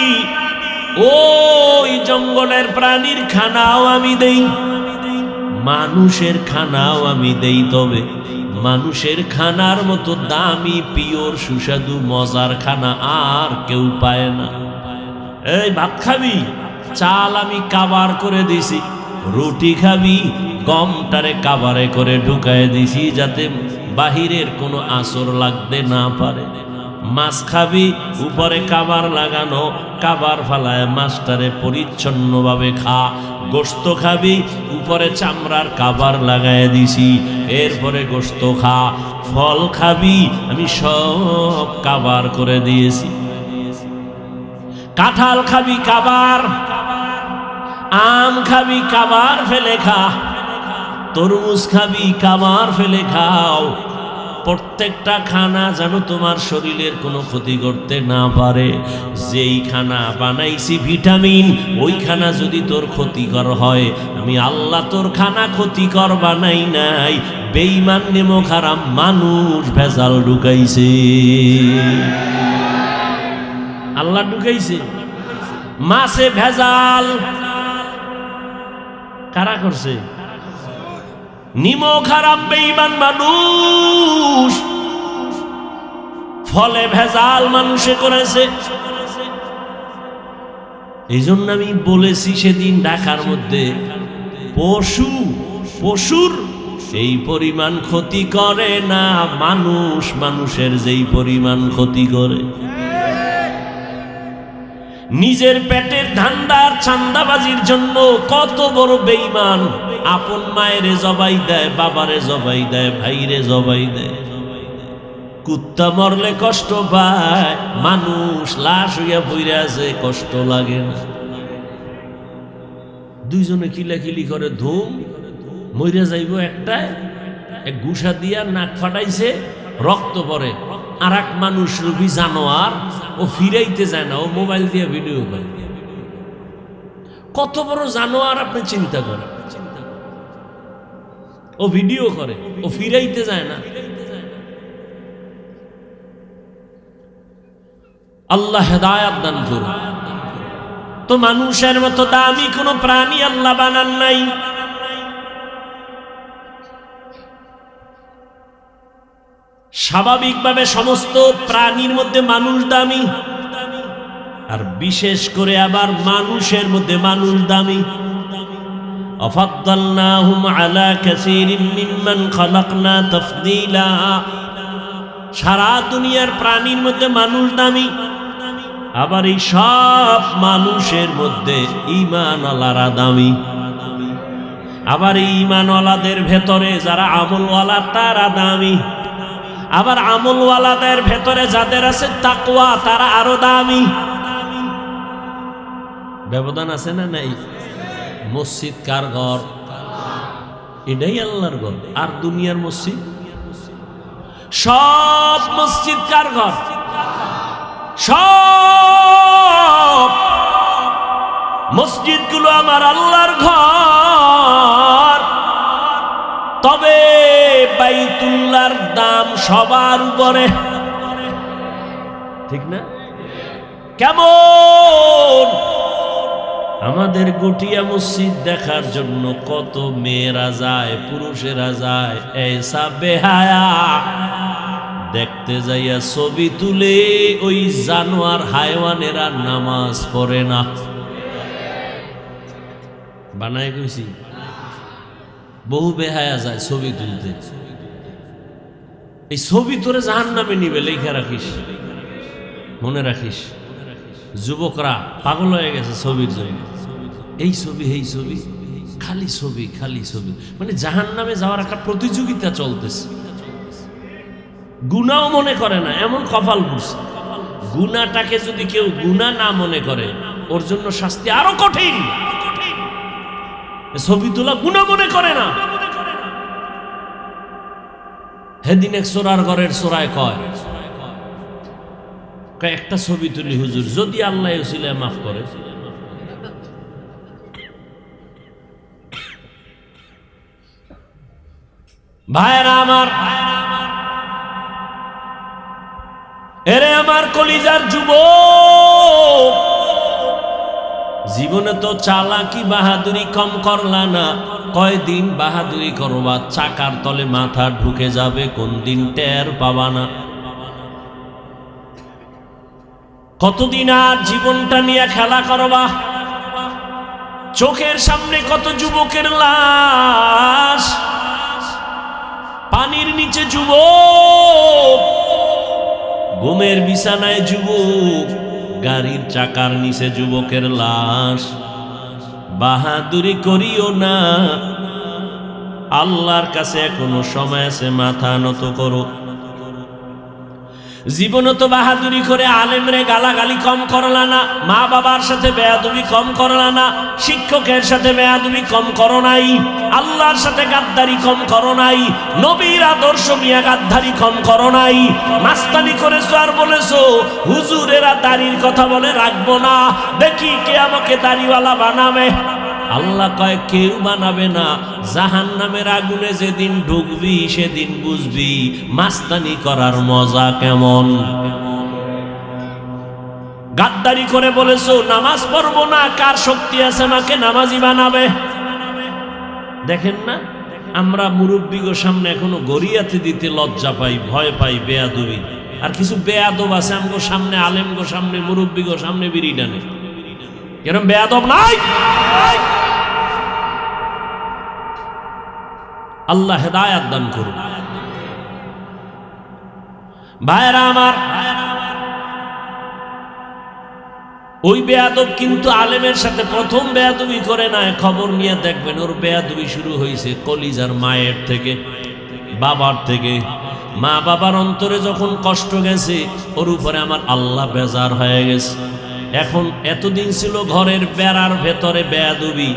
ওই জঙ্গলের প্রাণীর খানাও আমি দেই, মানুষের খানাও আমি দেই। তবে মানুষের খানার মতো দামি, পিওর, সুস্বাদু, মজার খানা আর কেউ পায় না। এই ভাত খাবি, চাল আমি কাবার করে দিছি। রুটি খাবি, গমটারে কাবারে করে ঢুকায় দিছি, যাতে বাহিরের কোনো আসর লাগতে না পারে। মাছ খাবি, উপরে কাবার লাগানো, কাবার ফালায় মাছটারে পরিচ্ছন্নভাবে খা। গোস্ত খাবি, উপরে চামড়ার কাবার লাগায় দিছি, এরপরে গোস্ত খা। ফল খাবি, আমি সব কাবার করে দিয়েছি। কাঁঠাল খাবি কাবার, আম খাবি কাবার ফেলে খা, তরমুজ খাবি কাবার ফেলে খাও। প্রত্যেকটা খানা যেন তোমার শরীরের কোনো ক্ষতি করতে না পারে। যেই খানা বানাইছি ভিটামিন, ওই খানা যদি তোর ক্ষতিকর হয়, আমি আল্লাহ তোর খানা ক্ষতিকর বানাই নাই। বেঈমান নেমক হারাম মানুষ ভেজাল ঢুকাইছে, আল্লাহ ঢুকাইছে। মাছে ভেজাল কারা করছে? নিমক হারাম বেঈমান মানুষ। ফলে ভেজাল মানুষে করেছে। এই জন্য আমি বলেছি সেদিন ঢাকার মধ্যে, পশুর সেই পরিমাণ ক্ষতি করে না মানুষ মানুষের যেই পরিমাণ ক্ষতি করে। নিজের পেটের ধান্দার চান্দাবাজির জন্য কত বড় বেঈমান আপন মায়েরে জবাই দেয়, বাবারে জবাই দেয়, ভাইরে জবাই দেয়। কুত্তা মরলে কষ্ট পায়, মানুষ লাশ হইয়া পইরা আছে, কষ্ট লাগে না। দুইজনে কিলাকিলি করে, ধুম মইরা যাইব একটায়, এক ঘুষা দিয়া নাক ফাটাইছে, রক্ত পড়ে। আর এক মানুষ রূপী জানোয়ার, ও ফিরাইতে যায় না, ও মোবাইল দিয়ে ভিডিও করে। কত বড় জানোয়ার আপনি চিন্তা করেন। ও ভিডিও করে, ও ফিরাইতে যায় না। আল্লাহ হেদায়েত দান করুন। তো মানুষের মতো দামি কোনো প্রাণী আল্লাহ বানান নাই। স্বাভাবিকভাবে সমস্ত প্রাণীর মধ্যে মানুষ দামি, আর বিশেষ করে আবার মানুষের মধ্যে মানুষ দামি। আফাদ্দালনাহুম আলা কাসীরিম মিম্মান খালাকনা তাফদীলা। সারা দুনিয়ার প্রাণীর মধ্যে মানুষ দামি, আবার এই সব মানুষের মধ্যে ঈমানওয়ালারা দামি। আবার এই ঈমানওয়ালাদের ভেতরে যারা আমলওয়ালা তারা দামি। আবার আমলওয়ালাদের ভেতরে যাদের আছে তাকওয়া তারা আরো দামি। ব্যবধান আছে না নাই? মসজিদ কার ঘর? এটাই আল্লাহর ঘর। আর দুনিয়ার মসজিদ, সব মসজিদ কার ঘর? সব মসজিদগুলো আমার আল্লাহর ঘর। তবে বাইতুল্লাহর দাম সবার উপরে। ঠিক না? কেমন আমাদের গটিয়া মসজিদ দেখার জন্য কত মেয়েরা যায়, পুরুষেরা যায়, এইসা বেহায়া দেখতে যাইয়া ছবি তুলে ওই জানোয়ার হায়ওয়ানেরা নামাজ পড়ে না। বানায় কইছি, বহু বেহায়া যায় ছবি তুলতে। এই ছবি তোরে জাহান্নামে নিবে, লেখা রাখিস, মনে রাখিস। যুবকরা পাগল হয়ে গেছে ছবির জন্য, এই ছবি এই ছবি, খালি ছবি খালি ছবি, মানে জাহান্নামে যাওয়ার একটা প্রতিযোগিতা চলতেছে। গুনাও মনে করে না, এমন কপাল পড়ছে। গুনাটাকে যদি কেউ গুনাহ না মনে করে, ওর জন্য শাস্তি আরো কঠিন। ছবি তোলা গুনাহ মনে করে না। সেদিন এক চোরার ঘরের চোরায় কয়, একটা ছবি তুলি হুজুর, যদি আল্লাহ উসিলায় মাফ করে। ভাইরা আমার, এরে আমার কলিজার যুবক, জীবনে তো চালাকি বাহাদুরি কম করলা না। কয়দিন বাহাদুরি করবা, চাকার তলে মাথা ঢুকে যাবে, কোন দিন টের পাবা না। কতদিন আর জীবনটা নিয়ে খেলা করবা? চোখের সামনে কত যুবকের লাশ, পানির নিচে যুবক, ঘুমের বিছানায় যুবক, গাড়ির চাকার নিচে যুবকের লাশ। বাহাদুরি করিও না, আল্লাহর কাছে এখনো সময় আছে, মাথা নত করো। জীবনে তো বাহাদুরি করে আলেমরে গালাগালি কম করলা না, মা বাবার সাথে বেয়াদবি কম করলা না, শিক্ষকের সাথে বেয়াদবি কম করো নাই, আল্লাহর সাথে গাদ্দারি কম করো নাই, নবীর আদর্শ মিয়া গাদ্দারি কম করো নাই। মাস্তানি করেছো আর বলেছো হুজুরেরা দাড়ির কথা বলে রাখবো না, দেখি কে আমাকে দাড়িওয়ালা বানাবে। আল্লাহ কয় কেউ বানাবে না। জাহান্নামের আগুনে যেদিন ঢুকবি সেদিন বুঝবি মাস্তানি করার মজা কেমন। গাদ্দারি করে বলেছো নামাজ পড়বো না, কার শক্তি আছে আমাকে নামাজি বানাবে? দেখেন না, আমরা মুরব্বীগো সামনে এখনো গড়িয়াতে দিতে লজ্জা পাই, ভয় পাই, বেয়াদবি। আর কিছু বেয়াদব আছে আমগো সামনে, আলেমগো সামনে, মুরব্বীগো সামনে বিড়ি টানে। এরকম বেয়াদব নাই? আল্লাহ হেদায়াত দান করুন। ভাইরা আমার, ওই বেয়াদব কিন্তু আলেমের সাথে প্রথম বেয়াদবি করে না। খবর নিয়ে দেখবেন ওর বেয়াদবি শুরু হয়েছে কলিজার মায়ের থেকে, বাবার থেকে। মা বাবার অন্তরে যখন কষ্ট গেছে, ওর উপরে আমার আল্লাহ বেজার হয়ে গেছে। এখন এতদিন ছিল ঘরের বেড়ার ভেতরে বেয়াদবি,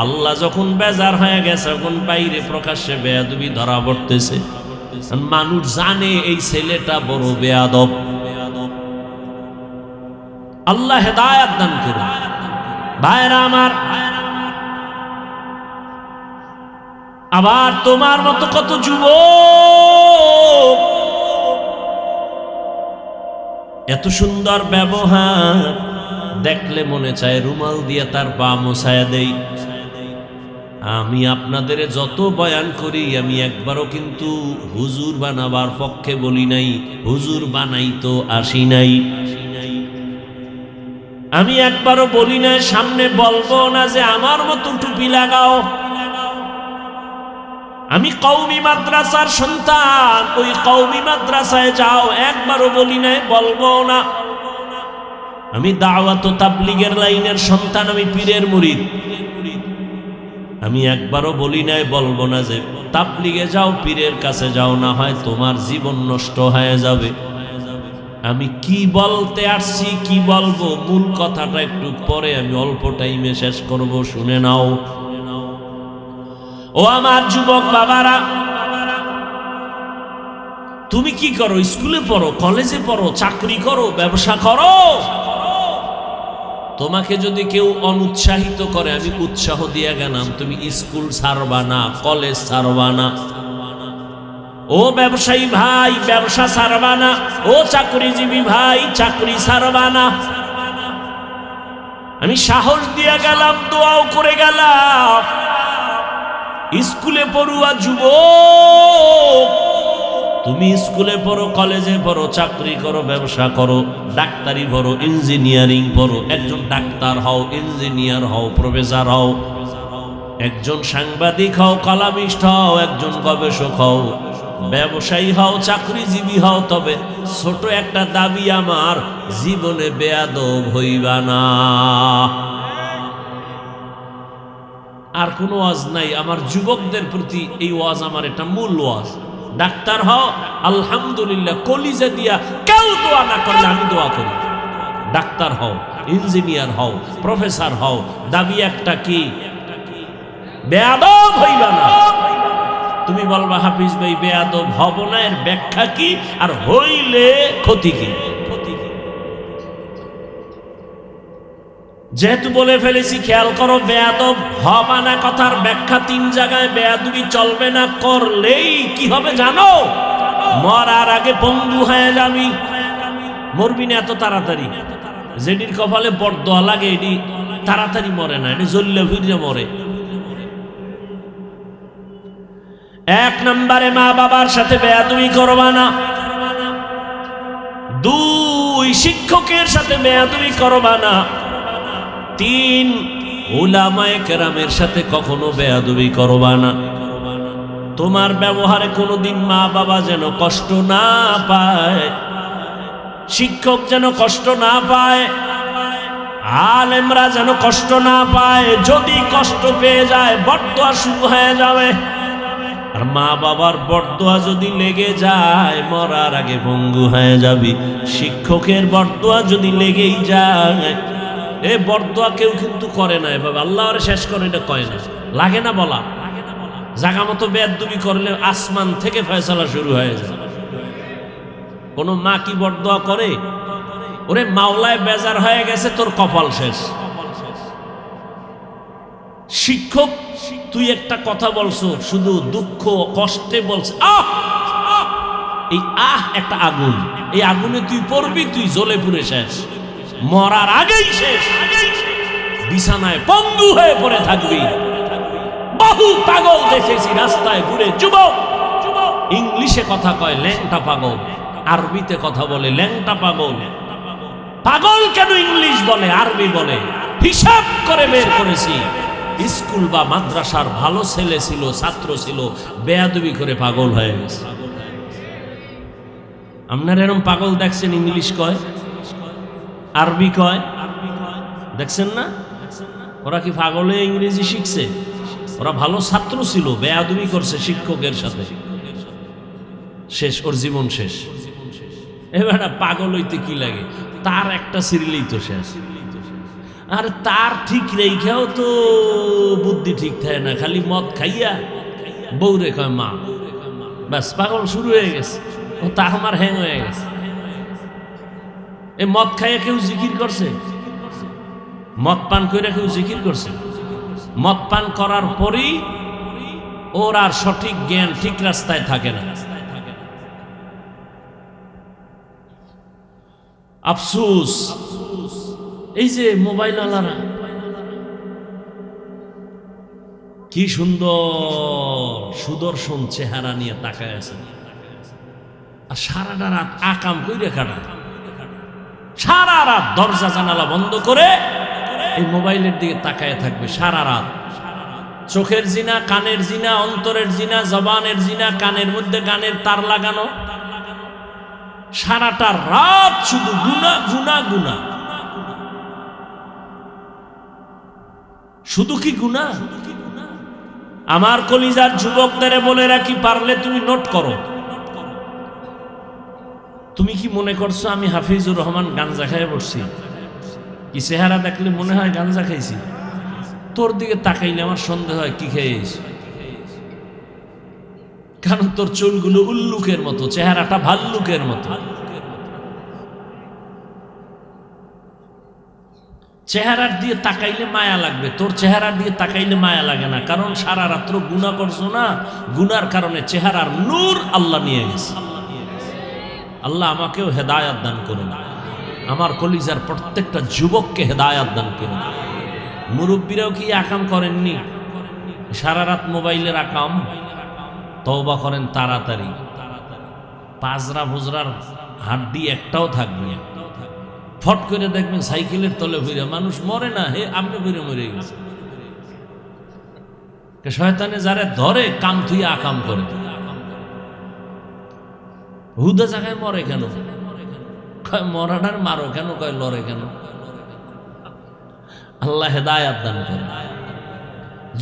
আল্লাহ যখন বেজার হয়ে গেছে, এখন বাইরে প্রকাশ্যে বেয়াদবি ধরা পড়তেছে। মানুষ জানে এই ছেলেটা বড় বেয়াদব। আল্লাহ হেদায়াত দান করুন। ভাইরা আমার, আবার তোমার মতো কত যুবক এত সুন্দর ব্যবহার দেখলে মনে চায় রুমাল দিয়ে তার পা মোছায়া দেই। আমি আপনাদের যত বয়ান করি, আমি একবারও কিন্তু হুজুর বানাবার পক্ষে বলি নাই, হুজুর বানাই তো আসি নাই। আমি একবারও বলি নাই, সামনে বলবো না যে আমার মতো টুপি লাগাও। আমি কওমি মাদ্রাসার সন্তান, ওই কওমি মাদ্রাসায় যাও, একবারও বলি নাই, বলবো না। আমি দাওয়াত ও তাবলীগের লাইনের সন্তান, আমি পীরের মুরিদ। আমি একবারও বলি নাই, বলবো না যে তাবলীগে যাও, পীরের কাছে যাও, না হয় তোমার জীবন নষ্ট হয়ে যাবে। আমি কি বলতে আসছি, কি বলবো, মূল কথাটা একটু পরে আমি অল্প টাইমে শেষ করব, শুনে নাও। ও আমার যুবক বাবারা, তুমি কি করো? স্কুলে পড়ো, কলেজে পড়ো, চাকরি করো, ব্যবসা করো। তোমাকে যদি কেউ অনুৎসাহিত করে, আমি উৎসাহ দিয়ে গেলাম, তুমি স্কুল ছাড়বা না, কলেজ ছাড়বা না। ও ব্যবসায়ী ভাই, ব্যবসা ছাড়বা না। ও চাকরিজীবী ভাই, চাকরি ছাড়বা না। আমি সাহস দিয়ে গেলাম, দোয়াও করে গেলাম। স্কুলে পড়ুয়া যুবক, তুমি স্কুলে পড়ো, কলেজে পড়ো, চাকরি করো, ব্যবসা করো, ডাক্তারি পড়ো, ইঞ্জিনিয়ারিং পড়ো, একজন ডাক্তার হও, ইঞ্জিনিয়ার হও, প্রফেসর হও, একজন সাংবাদিক হও, কলামিস্ট হও, একজন গবেষক হও, ব্যবসায়ী হও, চাকরিজীবী হও, তবে ছোট একটা দাবি আমার, জীবনে বেয়াদব হইবা না। আর কোনো ওয়াজ নাই আমার যুবকদের প্রতি, এই ওয়াজ আমার এটা মূল ওয়াজ। ডাক্তার হও, আলহামদুলিল্লাহ, কলিজা দিয়া কেউ দোয়া না করলে আমি দোয়া করি। ডাক্তার হও, ইঞ্জিনিয়ার হও, প্রফেসর হও, দাবি একটা কি, বেয়াদব হইবা না। তুমি বলবা হাফিজ ভাই বেয়াদব হব না, এর ব্যাখ্যা কি, আর হইলে ক্ষতি কি? যেহেতু বলে ফেলেছি, খেয়াল করো, বেয়াদব হবা না কথার ব্যাখ্যা 3 জায়গায়। বেয়াদবি চলবে না, করলেই কি হবে জানো? মরার আগে বন্ধু হয়ে যাবি। মরবি না এত তাড়াতাড়ি। যেটির কপালে বড়দোয়া লাগে এটি তাড়াতাড়ি মরে না, এটি জল্লে ফিরে মরে। 1 নম্বরে মা বাবার সাথে বেয়াদবি করবা না। 2 শিক্ষকের সাথে বেয়াদবি করবা না। 3 উলামায়ে কেরামের সাথে কখনো বেয়াদবি করবা না। তোমার ব্যবহারে কোনোদিন মা বাবা যেন কষ্ট না পায়, শিক্ষক যেন কষ্ট না পায়, আলেমরা যেন কষ্ট না পায়। যদি কষ্ট পেয়ে যায়, বরদোয়া শুরু হয়ে যাবে। আর মা বাবার বরদোয়া যদি লেগে যায়, মরার আগে ভঙ্গু হয়ে যাবি। শিক্ষকের বরদোয়া যদি লেগেই যায়, এ বরদোয়া কেউ কিন্তু করে না এভাবে আল্লাহর শেষ করে, এটা কয় না, লাগে না বলা। জাগা মতো বেয়াদবি করলে আসমান থেকে ফয়সালা শুরু হয়ে যায়। কোন মা কি বরদোয়া করে? ওরে মাওলায় বেজার হয়ে গেছে, তোর কপাল শেষ। শিক্ষক, তুই একটা কথা বলছো, শুধু দুঃখ কষ্টে বলছ, আহ, এই আহ একটা আগুন, এই আগুনে তুই পড়বি, তুই জ্বলে পুড়ে শেষ, মরার আগেই শেষ। বিছানায় পঙ্গু হয়ে পড়ে থাকবি। বহু পাগল দেখেছি রাস্তায় ঘুরে, যুবক ইংলিশে কথা কয় ল্যাংটা পাগল, আরবিতে কথা বলে ল্যাংটা পাগল। পাগল কেন ইংলিশ বলে, আরবি বলে? হিসাব করে বের করেছি। স্কুল বা মাদ্রাসার ভালো ছেলে ছিল, ছাত্র ছিল, বেয়াদবি করে পাগল হয়ে গেছে। আপনারা এরকম পাগল দেখছেন? ইংলিশ কয়, আরবি কয়, দেখছেন না? ওরা কি পাগলে ইংরেজি শিখছে? ওরা ভালো ছাত্র ছিল, বেয়াদবি করছে শিক্ষকের সাথে, শেষ, ওর জীবন শেষ। এবার পাগল হইতে কি লাগে, তার একটা সিরিলেই তো শেষ। আর তার ঠিক রেখাও তো বুদ্ধি ঠিক থাকে না, খালি মদ খাইয়া বউরে কয় মা, ব্যাস পাগল শুরু হয়ে গেছে। ও তার আমার হ্যাং হয়ে গেছে। এই মদ খাইয়া কেউ জিকির করছে? মদ পান করে কেউ জিকির করছে? মদ পান করার পরই ওর আর সঠিক জ্ঞান, ঠিক রাস্তায় থাকে না। আফসোস, এই যে মোবাইল আলারা কি সুন্দর সুদর্শন চেহারা নিয়ে তাকায় আছে, আর সারাটা রাত আকাম কইরে কাটা, সারা রাত দরজা জানালা বন্ধ করে এই মোবাইলের দিকে তাকায় থাকবে সারা রাত। চোখের জিনা, কানের জিনা, অন্তরের জিনা, জবানের জিনা, কানের মধ্যে গানের তার লাগানো, সারাটা রাত শুধু গুনাহ গুনাহ গুনাহ। শুধু কি গুনাহ? আমার কলিজার যুবকদের বলে রাখি, পারলে তুমি নোট করো। তুমি কি মনে করছো আমি হাফিজুর রহমান গাঞ্জা খাইয়ে বসছি? কি চেহারা দেখলে মনে হয় গাঞ্জা খাইছি? তোর দিকে তাকাইলে আমার সন্দেহ হয় কি খেয়েছি, কারণ তোর চুলগুলো উল্লুকের মতো, চেহারাটা ভাল্লুকের মতো। চেহারার দিয়ে তাকাইলে মায়া লাগবে, তোর চেহারার দিয়ে তাকাইলে মায়া লাগে না, কারণ সারা রাত্র গুনাহ করছো না, গুনার কারণে চেহারার নূর আল্লাহ নিয়ে গেছে। আল্লাহ আমাকেও হেদায়াত দান করুন, আমার কলিজার প্রত্যেকটা যুবককে হেদায়াত দান করুন। মুরব্বীরাও কি আকাম করেননি? সারা রাত মোবাইলের আকাম, তওবা করেন তাড়াতাড়ি, পাজরা ফুজরার হাড্ডি একটাও থাকবে না। ফট করে দেখবেন সাইকেলের তলে ভরে মানুষ মরে না, হে আপনি ভরে মরে গেছে। শয়তানে যারা ধরে কাম থুই আকাম করে, হুদা জায়গায় মরে কেন? কয় মরাটার মারো কেন? কয় লড়ে কেন? আল্লাহ হেদায়াত দান করে।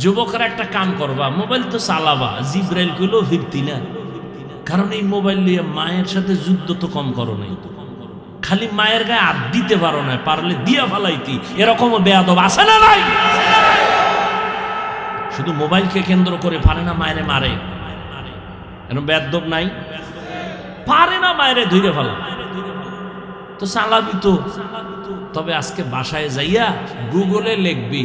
যুবকরা একটা কাম করবা, মোবাইল তো চালাবা, জিব্রাইল কইলেও ফিরতি না, কারণ এই মোবাইল নিয়ে মায়ের সাথে যুদ্ধ তো কম করো নাই, খালি মায়ের গায়ে হাত দিতে পারো না, পারলে দিয়া ফালাইতি, এরকম বেয়াদব আছে না নাই? শুধু মোবাইলকে কেন্দ্র করে পারে না মায়েরে মারে, এরকম বেয়াদব নাই? পারে না মায়েরে ধরে ফেলা, তো চালাবি তো। তবে আজকে বাসায় যাইয়া গুগলে লিখবি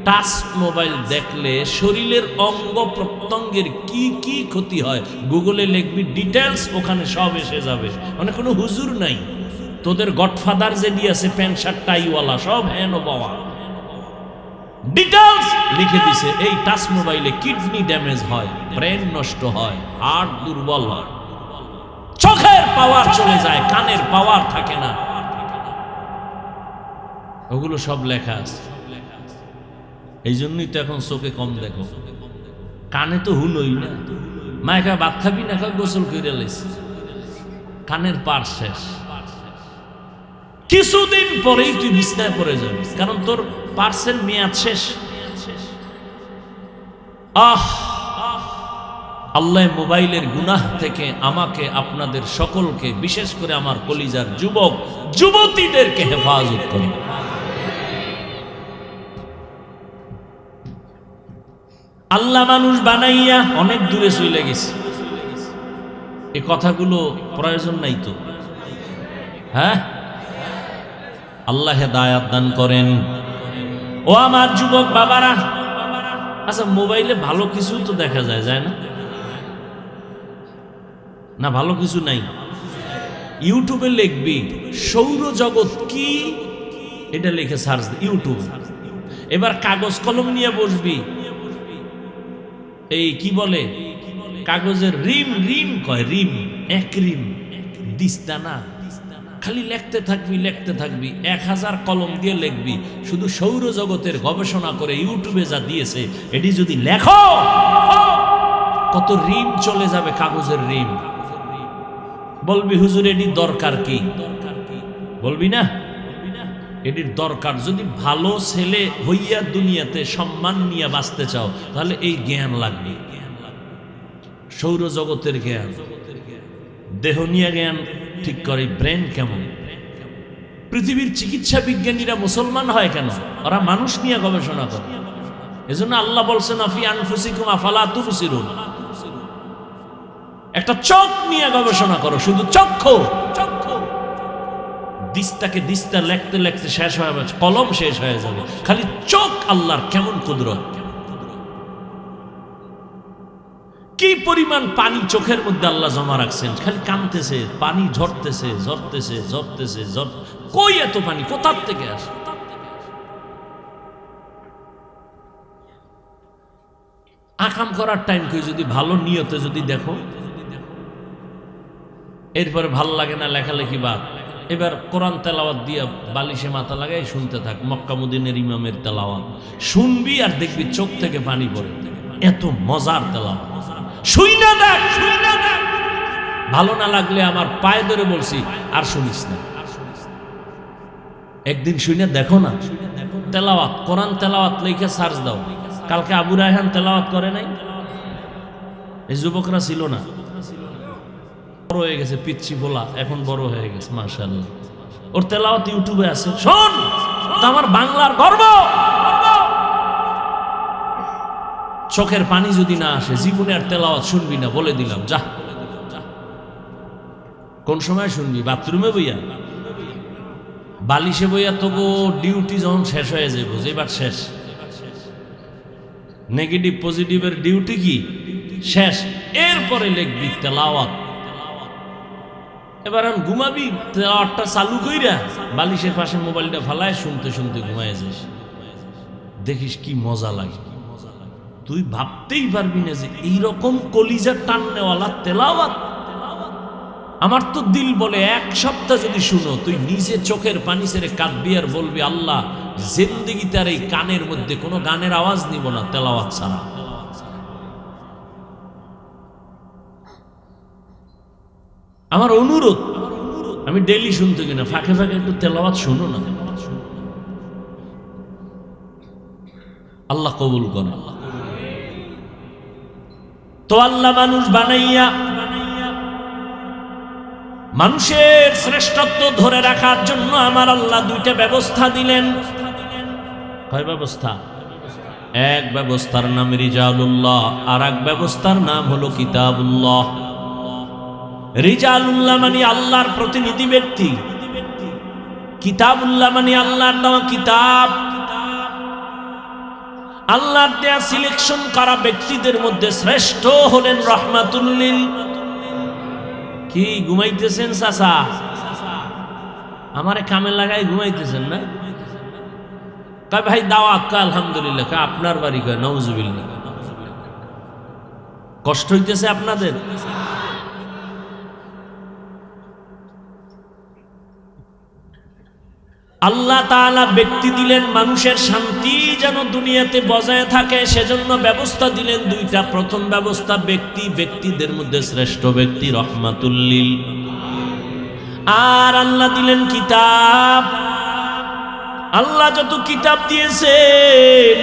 টাচ মোবাইল দেখলে শরীরের অঙ্গ প্রত্যঙ্গের কি কি ক্ষতি হয়, গুগলে লিখবি ডিটেলস, ওখানে সব এসে যাবে। মানে কোনো হুজুর নাই, তোদের গডফাদার যে দিয়েছে প্যান্ট শার্ট টাইওয়ালা সব হেন বাবা ডিটেলস লিখে দিছে। এই টাচ মোবাইলে কিডনি ড্যামেজ হয়, ব্রেন নষ্ট হয়, হার্ট দুর্বল হয়, চোখের পাওয়ার চলে যায়, কানের পাওয়ার থাকে না, ওগুলো সব লেখা আছে। এই জন্যই তো এখন চোখে কম দেখো, কানে তো হুনই না। মায়ের কাছে ভাত খাবি না, গোসল করে লাইছি, কানের পার শেষ, কিছুদিন পরেই তুই বিছনায় পড়ে যাবি, কারণ তোর পার্সের মেয়াদ শেষ। আল্লাহ মোবাইলের গুনাহ থেকে আমাকে, আপনাদের সকলকে, বিশেষ করে আমার কলিজার যুবক যুবতীদেরকে হেফাজত করুন। আল্লাহ মানুষ বানাইয়া অনেক দূরে চলে গেছে, এই কথাগুলো প্রয়োজন নাই তো? হ্যাঁ, আল্লাহ হেদায়াত দান করেন। ও আমার যুবক বাবারা, আচ্ছা মোবাইলে ভালো কিছু তো দেখা যায়, যায় না? না ভালো কিছু নাই? ইউটিউবে লিখবি সৌরজগৎ কি, এটা লিখে সার্চ ইউটিউব। এবার কাগজ কলম নিয়ে বসবি, এই কি বলে কাগজের রিম, রিম কয় রিম, এক রিম দিস্তা না, খালি লিখতে থাকবি, লিখতে থাকবি, 1000 কলম দিয়ে লিখবি, শুধু সৌরজগতের গবেষণা করে ইউটিউবে যা দিয়েছে এটি যদি লেখো, কত রিম চলে যাবে, কাগজের রিম। বলবি হুজুর এটির দরকার কি? বলবি না এটির দরকার, যদি ভালো ছেলে হইয়া দুনিয়াতে সম্মান নিয়ে বাঁচতে চাও তাহলে এই জ্ঞান লাগবে, সৌরজগতের জ্ঞান, দেহ নিয়ে জ্ঞান ঠিক করে, ব্রেন কেমন। পৃথিবীর চিকিৎসা বিজ্ঞানীরা মুসলমান হয় কেন? ওরা মানুষ নিয়ে গবেষণা করে। এজন্য আল্লাহ বলছেন আফি আনফুসিকুম আফালা তুবসিরুন, একটা চোখ নিয়ে গবেষণা করো, শুধু চক্ষু, দিস্তাকে দিস্তা লিখতে লিখতে শেষ হয়ে যাবে, কলম শেষ হয়ে যাবে, খালি চোখ আল্লাহর কেমন কুদরত। কি পরিমাণ পানি চোখের মধ্যে আল্লাহ জমা রাখছেন, খালি কাঁদতেছে, পানি ঝরতেছে ঝরতেছে ঝরতেছে, কই এত পানি কোথার থেকে আসে? আকাম করার টাইম কই, যদি ভালো নিয়তে যদি দেখো, এরপরে ভাল লাগে না লেখালেখি বাদ, এবার কোরআন তেলাওয়াত দিয়ে বালিশে মাথা লাগাই শুনতে থাক, মক্কা মদিনার ইমামের তেলাওয়াত শুনবি আর দেখবি চোখ থেকে পানি পড়ে, এত মজার তেলাওয়াত। শুই না দেখ, শুই না দেখ, ভালো না লাগলে আমার পায়ে ধরে বলছি আর শুনিস না, একদিন শুই না দেখো না তেলাওয়াত, কোরআন তেলাওয়াত লিখে সার্চ দাও। কালকে আবু রায়হান তেলাওয়াত করে নাই, এই যুবকরা ছিল না, বড় হয়ে গেছে, পিচ্ছি বলা এখন বড় হয়ে গেছে, মাশাআল্লাহ, ওর তেলাওয়াত ইউটিউবে আছে, শোন, আমার বাংলার গর্ব। চোখের পানি যদি না আসে জীবনে আর তেলাওয়াত শুনবি না, বলে দিলাম, যা। কোন সময় শুনবি? বাথরুমে বইয়া? বালিশে বইয়া তবু ডিউটি যখন শেষ হয়ে যাবো, যেবার শেষ, নেগেটিভ পজিটিভের ডিউটি কি শেষ, এরপরে লিখবি তেলাওয়াত। এবার ঘুমাবি, তেলাওয়াতটা চালু কইরা বালিশের পাশে মোবাইলটা ফালায় শুনতে শুনতে ঘুমায় যাস, দেখিস কি মজা লাগে। তুই ভাবতেই পারবি না যে এইরকম কলিজার টাননেওয়ালা তেলাওয়াত। আমার তো দিল বলে এক সপ্তাহ যদি শুনো, তুই নিজে চোখের পানি ছেড়ে কাঁদবি আর বলবি আল্লাহ জিন্দেগিতে আর এই কানের মধ্যে কোনো গানের আওয়াজ নিব না তেলাওয়াত ছাড়া। আমার অনুরোধ, আমি ডেইলি শুনতে কিনা ফাঁকে ফাঁকে একটু তেলাওয়াত শুনো না, আল্লাহ কবুল করে। তো আল্লাহ মানুষ বানাইয়া মানুষের শ্রেষ্ঠত্ব ধরে রাখার জন্য আমার আল্লাহ দুইটা ব্যবস্থা দিলেন। কয় ব্যবস্থা? এক ব্যবস্থার নাম রিজালুল্লাহ, আর এক ব্যবস্থার নাম হলো কিতাবুল্লাহ। রিজালুল্লাহ মানে আল্লাহর প্রতিনিধি ব্যক্তি, কিতাবুল্লাহ মানে আল্লাহর দেওয়া কিতাব। আল্লাহর দেয়া সিলেকশন করা ব্যক্তিদের মধ্যে শ্রেষ্ঠ হলেন রহমাতুল লিল। কি ঘুমাইতেছেন চাচা? আমারে কামে লাগাই ঘুমাইতেছেন না? কয় ভাই দাওয়াত, কয় আলহামদুলিল্লাহ। কয় আপনার বাড়ি? কয় নাউজুবিল্লাহ। কষ্ট হইতেছে আপনাদের? আল্লাহ তাআলা ব্যক্তি দিলেন, মানুষের শান্তি যেন দুনিয়াতে বজায় থাকে সেজন্য ব্যবস্থা দিলেন দুইটা। প্রথম ব্যবস্থা ব্যক্তি, ব্যক্তিদের মধ্যে শ্রেষ্ঠ ব্যক্তি রহমাতুল লিল। আর আল্লাহ দিলেন কিতাব। আল্লাহ যত কিতাব দিয়েছেন,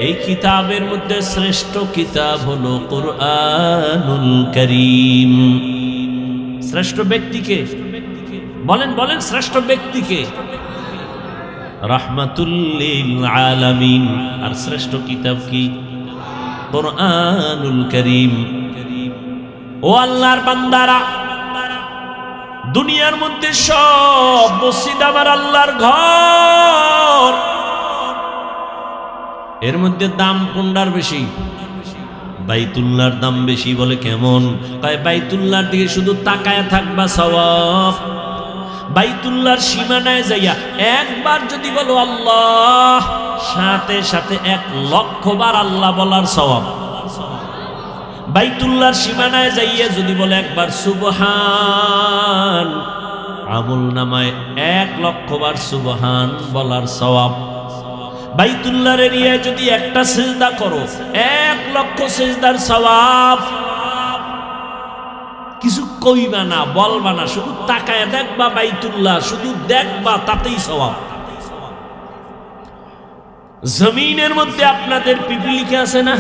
এই কিতাবের মধ্যে শ্রেষ্ঠ কিতাব হলো কুরআনুল কারীম। শ্রেষ্ঠ ব্যক্তিকে বলেন, বলেন শ্রেষ্ঠ ব্যক্তিকে? রাহমাতুল লিল আলামিন। আর শ্রেষ্ঠ কিতাব কি? কুরআনুল কারীম। ও আল্লাহর বান্দারা, দুনিয়ার মধ্যে সব মসজিদ আমার আল্লাহর ঘর, এর মধ্যে দাম কোনটার বেশি? বাইতুল্লাহর দাম বেশি। বলে কেমন? কয় বাইতুল্লাহর দিকে শুধু তাকায় থাকবা সওয়াব। বাইতুল্লাহর সীমানায় যাইয়া একবার যদি বলো আল্লাহ, সাথে সাথে 1,00,000 বার আল্লাহ বলার সওয়াব। বাইতুল্লাহর সীমানায় যাইয়া যদি বলে একবার সুবহান, আমল নামায় 1,00,000 বার সুবহান বলার সওয়াব। বাইতুল্লাহর এরিয়ায় যদি একটা সিজদা করো, 1,00,000 সিজদার সওয়াব। কিছু কইবা না, বলবা না, শুধু তাকায় দেখবা বাইতুল্লাহ, শুধু দেখবা, তাতেই সওয়াব। জমিনের মধ্যে আপনাদের পিপিলিকা আছে না?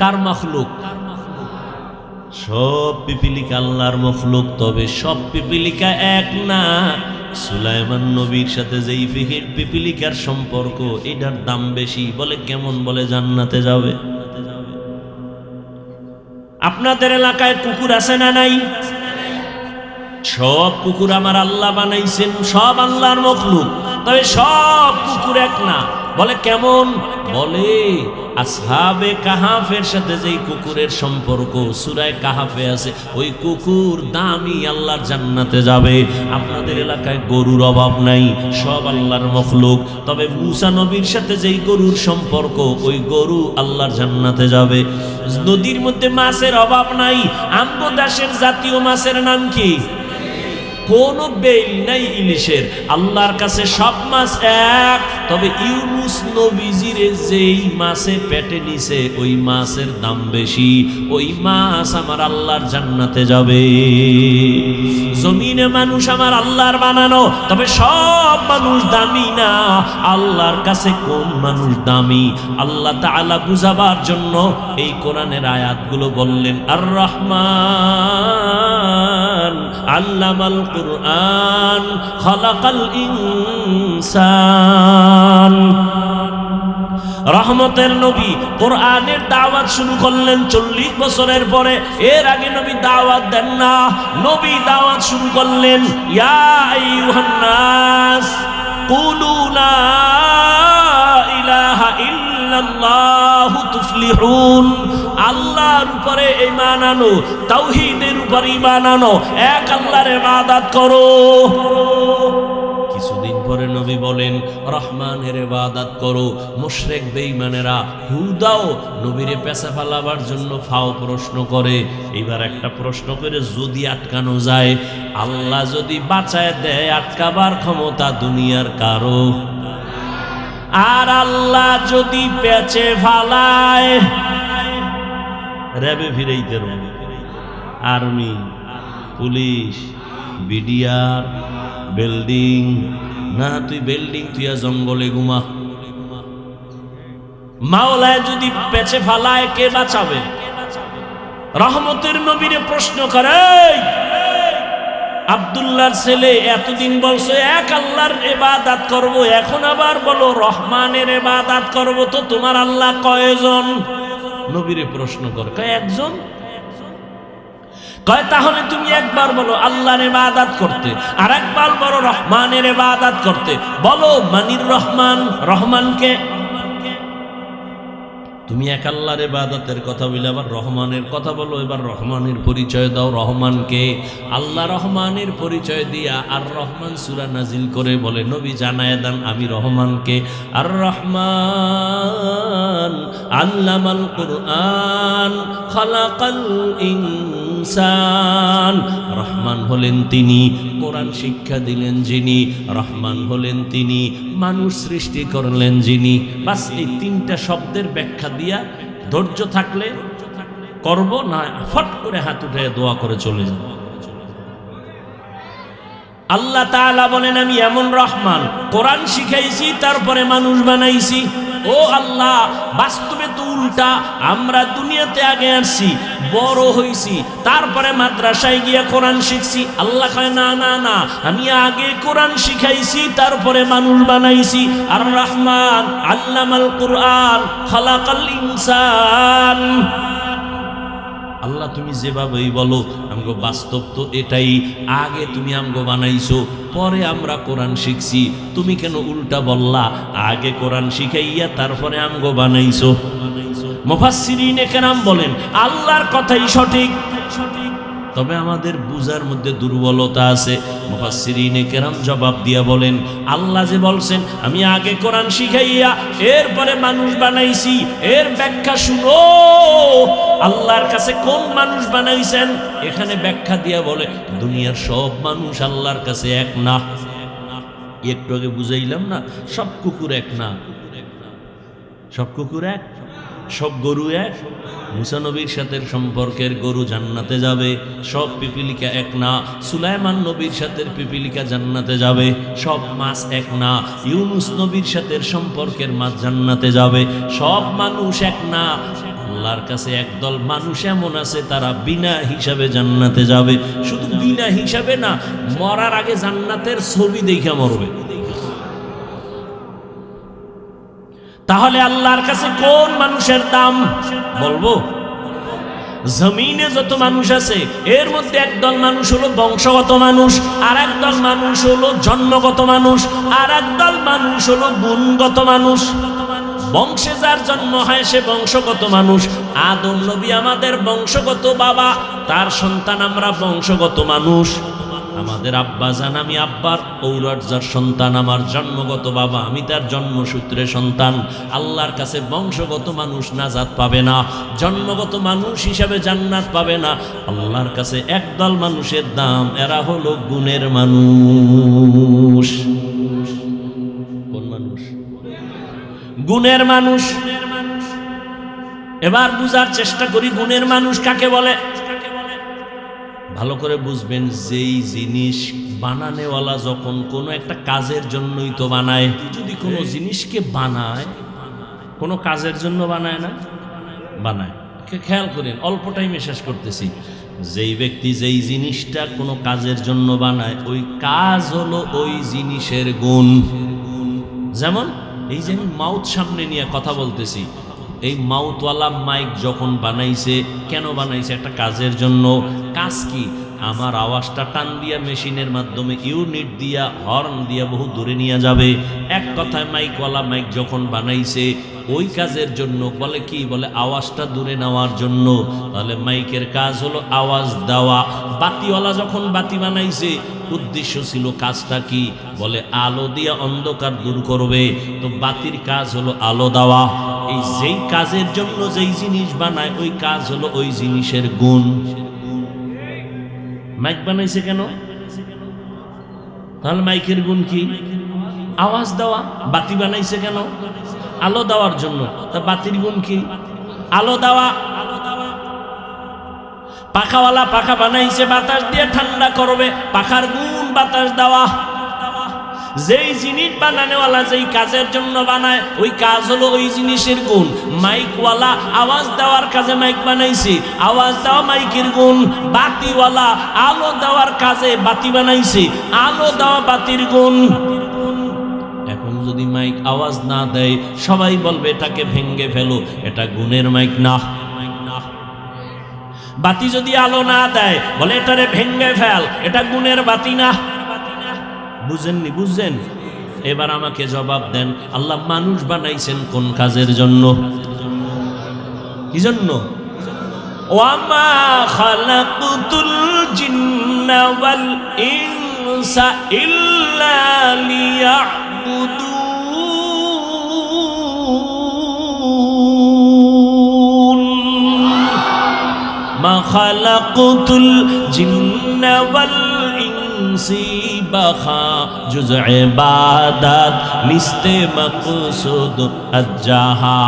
কার মাখলুক? সব পিপিলিকা আল্লাহর মাখলুক। তবে সব পিপিলিকা এক না। সুলাইমান নবীর সাথে যেই পিপিলিকার সম্পর্ক, এটার দাম বেশি। বলে কেমন? বলে জান্নাতে যাবে। আপনাদের এলাকায় কুকুর আছে না নাই? সব কুকুর আমার আল্লাহ বানাইছেন, সব আল্লাহর মাখলুক। তবে সব কুকুর এক না। বলে কেমন? বলে আসহাবে কাহাফের সাথে যেই কুকুরের সম্পর্ক সূরা কাহাফে আছে, ওই কুকুর দামি, আল্লাহর জান্নাতে যাবে। আপনাদের এলাকায় গরুর অভাব নাই, সব আল্লাহর মাখলুক। তবে মূসা নবীর সাথে যেই গরুর সম্পর্ক, ওই গরু আল্লাহর জান্নাতে যাবে। নদীর মধ্যে মাছের অভাব নাই। আমগো দেশের জাতীয় মাছের নাম কি? কোনো বেল নাই ইলিশের। আল্লাহর কাছে সব মাছ এক। তবে ইউনুস নবীজির যেই মাছে পেটে নিছে, ওই মাছের দাম বেশি। ওই মাছ আমার আল্লাহর জান্নাতে যাবে। জমিনে মানুষ আমার আল্লাহর বানানো, তবে সব মানুষ দামি না। আল্লাহর কাছে কোন মানুষ দামি, আল্লাহ তাআলা বুঝাবার জন্য এই কোরআনের আয়াতগুলো বললেন। আর রহমান আল্লামাল কুরআন খালাকাল ইনসান। রহমতের নবী কোরআনের দাওয়াত শুরু করলেন 40 বছরের পরে। এর আগে নবী দাওয়াত দেন না, নবী দাওয়াত শুরু করলেন, ইয়া আইয়ুহান নাস কুলু লা ইলাহা ইল্লাল্লাহু তুফলিহুন। আল্লাহর উপরে ঈমান আনো, তাওহীদের উপরে ঈমান আনো, এক আল্লাহর ইবাদত করো। কিছুদিন পরে নবী বলেন রহমানের ইবাদত করো। মুশরিক বেঈমানেরা হুদাও নবীরে পেছা ফালাবার জন্য ফাও প্রশ্ন করে। এবার একটা প্রশ্ন করে, যদি আটকানো যায়, আল্লাহ যদি বাঁচায় দেয়, আটকাবার ক্ষমতা দুনিয়ার কারো? আর আল্লাহ যদি পেছে ফালায়, র্যাবে ফিরাইতে রবে, আর্মি, পুলিশ, বিডিআর, বিল্ডিং না, তুই বিল্ডিং তুই জঙ্গলে ঘুমা। মাওলায় যদি পেছে ফালায়, কে বাঁচাবে? রহমতের নবীরে প্রশ্ন করে, আব্দুল্লাহর ছেলে এতদিন বলছো এক আল্লাহর ইবাদত করব, এখন আবার বলো রহমানের ইবাদত করব, তো তোমার আল্লাহ কয়জন? নবীরে প্রশ্ন করে, কয় একজন। কয় তাহলে তুমি একবার বলো আল্লাহর ইবাদত করতে, আর একবার বলো রহমানের ইবাদত করতে। বলো মানির রহমান, রহমানকে। তুমি এক আল্লাহর ইবাদতের কথা বলে আবার রহমানের কথা বলো, এবার রহমানের পরিচয় দাও। রহমানকে? আল্লাহ রহমানের পরিচয় দিয়া আর রহমান সূরা নাজিল করে বলে, নবী জানায় দেন আমি রহমানকে। আর রহমান আল্লামাল কুরআন খালাকাল ইনসান। রহমান হলেন তিনি, কোরআন শিক্ষা দিলেন যিনি। রহমান হলেন তিনি, মানুষ সৃষ্টি করলেন যিনি। বাস এই তিনটা শব্দের ব্যাখ্যা দিয়া ধৈর্য থাকলে করব, না ফট করে হাত উঠে দোয়া করে চলে যাব। আল্লাহ তাআলা বলেন আমি এমন রহমান, কোরআন শিখাইছি তারপরে মানুষ বানাইছি। ও আল্লাহ, বাস্তবে তো উল্টা। আমরা দুনিয়াতে আগে আসছি, বড় হইছি, তারপরে মাদ্রাসায় গিয়ে কোরআন শিখছি। আল্লাহ কয় না না না, আমি আগে কোরআন শিখাইছি তারপরে মানুষ বানাইছি। আর রহমান আল্লামাল কুরআন খালাকাল ইনসান। আল্লাহ তুমি যেভাবেই বলো, আমগো বাস্তব তো এটাই। আগে তুমি আমগো বানাইছো, পরে আমরা কোরআন শিখছি। তুমি কেন উল্টা বললা? আগে কোরআন শিখাইয়া তারপরে আমগো বানাইছো। মুফাসসিরিনে কেরাম বলেন আল্লাহর কথাই সঠিক, তবে আমাদের বুঝার মধ্যে দুর্বলতা আছে। মুফাসসিরিনে কেরাম জবাব দিয়া বলেন, আল্লাহ যে বলছেন আমি আগে কোরআন শিখাইয়া এরপরে মানুষ বানাইছি, এর ব্যাখ্যা শুনো। আল্লাহর কাছে কোন মানুষ বানাইছেন এখানে ব্যাখ্যা দিয়া বলে, দুনিয়ার সব মানুষ আল্লাহর কাছে এক না। একটু আগে বুঝাইলাম না, সব কুকুর এক না, সব কুকুর এক, সব গরু এক। মুসা নবীর সাথে সম্পর্কের গরু জান্নাতে যাবে, সব পিপিলিকা এক না। সুলাইমান নবীর সাথে পিপিলিকা জান্নাতে যাবে, সব মাছ এক না। ইউনুস নবীর সাথে সম্পর্কের মাছ জান্নাতে যাবে, সব মানুষ এক না। আল্লাহর কাছে একদল মানুষ এমন আছে তারা বিনা হিসাবে জান্নাতে যাবে। শুধু বিনা হিসাবে না, মরার আগে জান্নাতের ছবি দেখে মরবে। তাহলে আল্লাহর কাছে কোন মানুষের দাম বলবো? জমিনে যত মানুষ আছে এর মধ্যে একদল মানুষ হলো বংশগত মানুষ, আর একদল মানুষ হলো জন্মগত মানুষ, আর একদল মানুষ হলো গুণগত মানুষ। বংশে যার জন্ম হয় সে বংশগত মানুষ। আদম নবী আমাদের বংশগত বাবা, তার সন্তান আমরা বংশগত মানুষ। আমাদের আব্বা জান, আমি আব্বার ঔরজার সন্তান, আমার জন্মগত বাবা, আমি তার জন্মসূত্রে সন্তান। আল্লাহর কাছে বংশগত মানুষ নাজাত পাবে না, জন্মগত মানুষ হিসাবে জান্নাত পাবে না। আল্লাহর কাছে একদল মানুষের দাম, এরা হলো গুণের মানুষ। কোন মানুষ? গুণের মানুষ। এবার বুঝার চেষ্টা করি গুণের মানুষ কাকে বলে। ভালো করে বুঝবেন, যেই জিনিস বানানেওয়ালা যখন কোনো একটা কাজের জন্যই তো বানায়। যদি কোনো জিনিসকে বানায়, কোনো কাজের জন্য বানায় না, বানায়। খেয়াল করেন, অল্প টাইমে শেষ করতেছি। যেই ব্যক্তি যেই জিনিসটা কোনো কাজের জন্য বানায়, ওই কাজ হলো ওই জিনিসের গুণ। যেমন এই যে আমি মাউথ সামনে নিয়ে কথা বলতেছি, এই মাউথওয়ালা মাইক যখন বানাইছে, কেন বানাইছে? একটা কাজের জন্য। কাজ কি? আমার আওয়াজটা টান দিয়া মেশিনের মাধ্যমে ইউনিট দিয়া হর্ন দিয়া বহু দূরে নিয়ে যাবে। এক কথায় মাইকওয়ালা মাইক যখন বানাইছে ওই কাজের জন্য। বলে কি? বলে আওয়াজটা দূরে নেওয়ার জন্য। তাহলে মাইকের কাজ হলো আওয়াজ দেওয়া। বাতিওয়ালা যখন বাতি বানাইছে উদ্দেশ্য ছিল কাজটা কি? বলে আলো দিয়া অন্ধকার দূর করবে। তো বাতির কাজ হলো আলো দেওয়া। এই যেই কাজের জন্য যেই জিনিস বানায় ওই কাজ হলো ওই জিনিসের গুণ। মাইক বানাইছে কেন? তাহলে মাইকের গুণ কি? আওয়াজ দেওয়া। বাতি বানাইছে কেন? আলো দেওয়ার জন্য। তা বাতির গুণ কি? আলো দেওয়া। পাখাওয়ালা পাখা বানাইছে বাতাস দিয়ে ঠান্ডা করবে, পাখার গুণ বাতাস দেওয়া। যেই জিনিস বানানোওয়ালা যেই কাজের জন্য বানায় ওই কাজ হলো ওই জিনিসের গুণ। মাইকওয়ালা আওয়াজ দেওয়ার কাজে মাইক বানাইছে, আওয়াজ দেওয়া মাইকের গুণ। বাতিওয়ালা আলো দেওয়ার কাজে বাতি বানাইছে, আলো দেওয়া বাতির গুণ। এখন যদি মাইক আওয়াজ না দেয় সবাই বলবে এটাকে ভেঙ্গে ফেলো, এটা গুণের মাইক না। বাতি যদি আলো না দেয় বলে এটারে ভেঙ্গে ফেল, এটা গুণের বাতি না। বুঝেননি? বুঝছেন? এবার আমাকে জবাব দেন, আল্লাহ মানুষ বানাইছেন কোন কাজের জন্য? কি জন্য? ওয়ামা খালাকুতুল জিন্না ওয়াল ইনসা ইল্লা লিয়াবুদুন। মা খালাকুতুল জিন্না ওয়াল ইনসি বাখা জুজ ইবাদত নিস্তে মাকসুদ আজ্জাহা।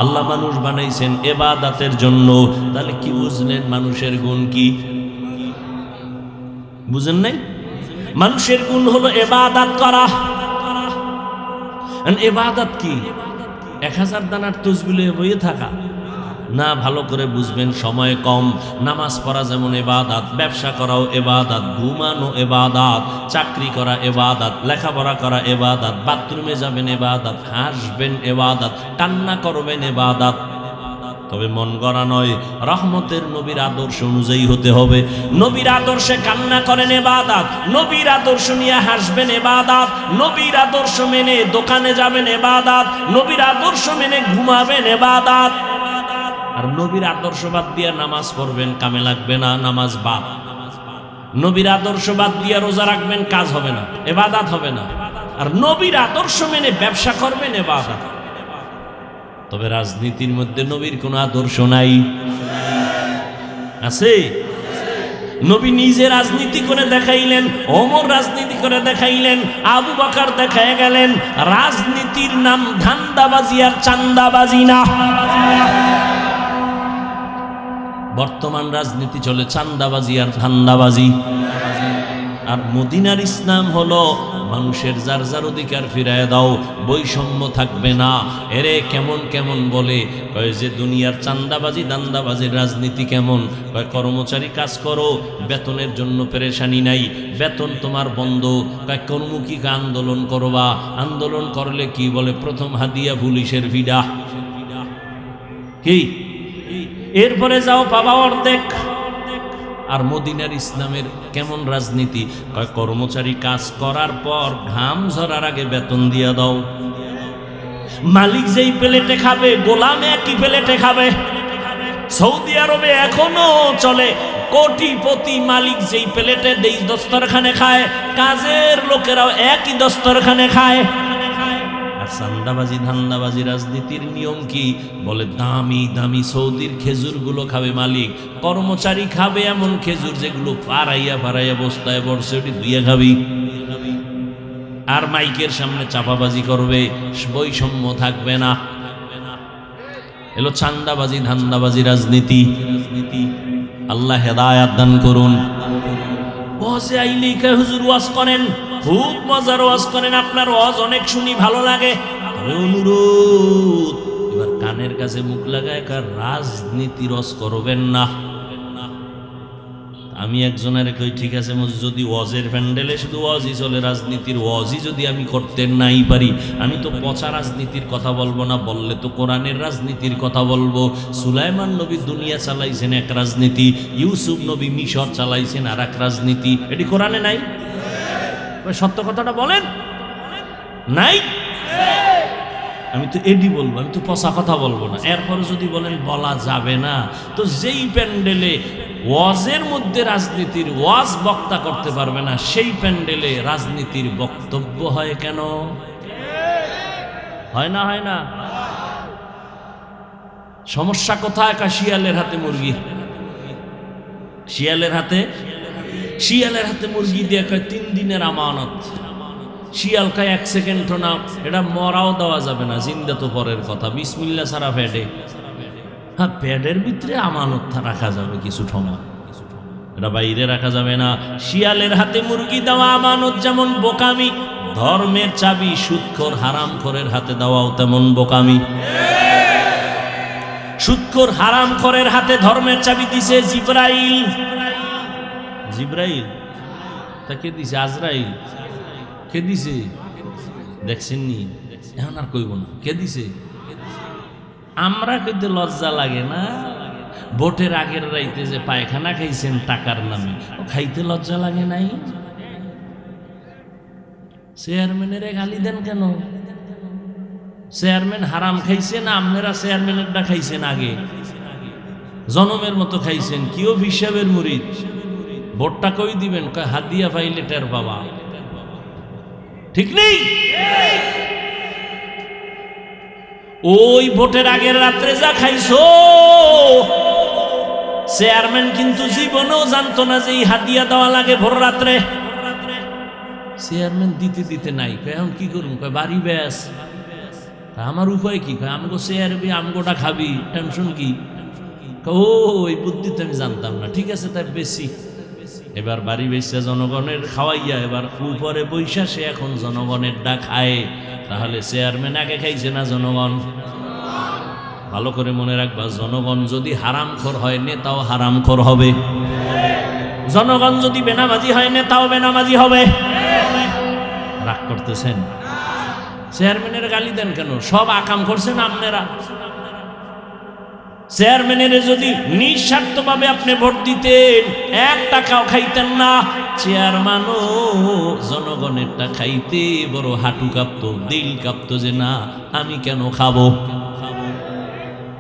আল্লাহ মানুষ বানাইছেন ইবাদতের জন্য। তাহলে কি বুঝলেন মানুষের গুণ কি? বুঝেন নাই? মানুষের গুণ হলো ইবাদত করা। ইবাদত কি? 1000 দানার তসবিহ বইয়ে থাকা না। ভালো করে বুঝবেন, সময় কম। নামাজ পড়া যেমন ইবাদত, ব্যবসা করাও ইবাদত, ঘুমানো ইবাদত, চাকরি করা ইবাদত, লেখাপড়া করা ইবাদত, বাথরুমে যাবেন ইবাদত, হাসবেন ইবাদত, কান্না করবেন ইবাদত। তবে মন গড়া নয়, রহমতের নবীর আদর্শ অনুযায়ী হতে হবে। নবীর আদর্শে কান্না করেন ইবাদত, নবীর আদর্শ নিয়ে হাসবেন ইবাদত, নবীর আদর্শ মেনে দোকানে যাবেন ইবাদত, নবীর আদর্শ মেনে ঘুমাবেন ইবাদত। আর নবীর আদর্শ বাদ দিয়ে নামাজ পড়বেন, কামে লাগবে না, নামাজ বাদ। নবীর আদর্শ বাদ দিয়ে রোজা রাখবেন, কাজ হবে না, ইবাদত হবে না। আর নবীর আদর্শ মেনে ব্যবসা করবেন, ইবাদত। তবে রাজনীতির মধ্যে নবীর কোনো আদর্শ নাই, আছে? নবী নিজে রাজনীতি করে দেখাইলেন, ওমর রাজনীতি করে দেখাইলেন, আবু বকর দেখায় গেলেন। রাজনীতির নাম ধান্দাবাজি আর চান্দাবাজি না। বর্তমান রাজনীতি চলে চান্দাবাজি আর ধান্দাবাজি। আর মদিনার ইসলাম হলো মানুষের যার যার অধিকার ফিরায় দাও, বৈষম্য থাকবে না। এরে কেমন কেমন বলে, কয় যে দুনিয়ার চান্দাবাজি ধান্দাবাজির রাজনীতি কেমন? কয় কর্মচারী কাজ করো, বেতনের জন্য পেরেশানি নাই, বেতন তোমার বন্ধ। কয় কর্মমুখী আন্দোলন করবা, আন্দোলন করলে কি বলে? প্রথম হাদিয়া পুলিশের ভিড়া। কি? এরপরে যাও পাবা অর্ধেক। আর মদিনার ইসলামের কেমন রাজনীতি? কয় কর্মচারী কাজ করার পর ঘাম ঝরার আগে বেতন দিয়া দাও। মালিক যেই প্লেটে খাবে গোলাম একই প্লেটে খাবে। সৌদি আরবে এখনো চলে, কোটিপতি মালিক যেই প্লেটে দেই দস্তরখানে খায়, কাজের লোকেরাও একই দস্তরখানে খায়। চান্দাবাজি ধান্দাবাজি রাজনীতির নিয়ম কি? বলে দামি দামি সৌদির খেজুরগুলো খাবে মালিক, কর্মচারী খাবে এমন খেজুর যেগুলো ফারাইয়া ফারাইয়া বস্তায় বর্ষে ওটি ধুইয়া খাবি। আর মাইকের সামনে চাপাবাজি করবে, বৈষম্য থাকবে না। এলো চান্দাবাজি ধান্দাবাজি রাজনীতি। আল্লাহ হেদায়াত দান করুন। ওয়াজে আইলে হুজুর ওয়াজ করেন, খুব মজার ওয়াজ করেন, আপনার ওয়াজ অনেক শুনি, ভালো লাগে। তবে অনুরোধ, এবার কানের কাছে মুখ লাগায় কার রাজনীতি রস করবেন না। আমি একজনের কই ঠিক আছে যদি ওয়াজের প্যান্ডেলে শুধু ওয়াজই চলে, রাজনীতির ওয়াজই যদি আমি করতে নাই পারি, আমি তো পচা রাজনীতির কথা বলবো না, বললে তো কোরআনের রাজনীতির কথা বলবো। সুলাইমান নবী দুনিয়া চালাইছেন এক রাজনীতি, ইউসুফ নবী মিশর চালাইছেন আর এক রাজনীতি। এটি কোরআনে নাই? সত্য কথাটা বলেন, নাই? আমি তো এডি বলবো, আমি তো পচা কথা বলবো না। এরপরে যদি বলেন বলা যাবে না, তো যেই প্যান্ডেলে ওয়াজের মধ্যে রাজনীতির ওয়াজ বক্তা করতে পারবে না, সেই প্যান্ডেলে রাজনীতির বক্তব্য হয় কেন? হয় না? হয় না? সমস্যা কোথায়? শিয়ালের হাতে মুরগি, শিয়ালের হাতে মুরগি দিয়ে কয় 3 দিনের আমানত। শিয়াল খায় 1 সেকেন্ডও না, এটা মরাও দেওয়া যাবে না, জিন্দা তো পরের কথা, বিসমিল্লাহ ছাড়া প্যাডে। হ্যাঁ, প্যাডের ভিতরে আমানত রাখা যাবে কিছু সময়, এটা বাইরে রাখা যাবে না। শিয়ালের হাতে মুরগি দেওয়া আমানত যেমন বোকামি, ধর্মের চাবি সুদখোর হারামখোরের হাতে দেওয়াও তেমন বোকামি। সুদখোর হারামখোরের হাতে ধর্মের চাবি দিছে জিবরাইল। জিবরাইল তাকে দিছে, আজরাইল কে দিছে? দেখছেন নি? এখন আর কইব না কে দিছে। আমরা কইতে লজ্জা লাগে না? ভোটের আগের রাইতে যে পায়খানা খাইছেন টাকার নামে, ও খাইতে লজ্জা লাগে নাই? চেয়ারম্যানের গালি দেন কেন? চেয়ারম্যান হারাম খাইছে না আপনারা চেয়ারম্যানেরটা খাইছেন? আগে জনমের মতো খাইছেন। কিও হিসাবের মুরিদ, ভোটটা কই দিবেন? কয় হাদিয়া পাইলে টের বাবা। ঠিক নেই? ওই ভোটের আগের রাত্রে যা খাইছো, চেয়ারম্যান কিন্তু জীবনেও জানতো না যে এই হাদিয়া দেওয়া লাগে ভোর রাত্রে। চেয়ারম্যান দিতে দিতে নাই, এখন কি করুন? কয় বাড়ি ব্যাস। আমার উপায় কি? কয় আমগো চেয়ারবি, আমগোটা খাবি, টেনশন কি? ও ওই বুদ্ধি তো আমি জানতাম না। ঠিক আছে, তাই বেশি এবার বাড়ি বেশা জনগণের খাওয়াইয়া এবার উপরে বৈশা সে এখন জনগণের ডা খায়। তাহলে চেয়ারম্যান আগে খাইছে না জনগণ? ভালো করে মনে রাখবা, জনগণ যদি হারামখোর হয় নেতাও হারামখোর হবে, জনগণ যদি বেনামাজি হয় নেতাও বেনামাজি হবে। রাগ করতেছেন? চেয়ারম্যানের গালি দেন কেন? সব আকাম করছেন আপনারা। চেয়ারম্যানের যদি নিঃস্বার্থভাবে আপনি ভোট দিতেন, 1 টাকাও খাইতেন না, চেয়ারম্যানও জনগণেরটা খাইতে বড় হাঁটু কাঁপতো, দিল কাঁপতো যে না আমি কেন খাবো।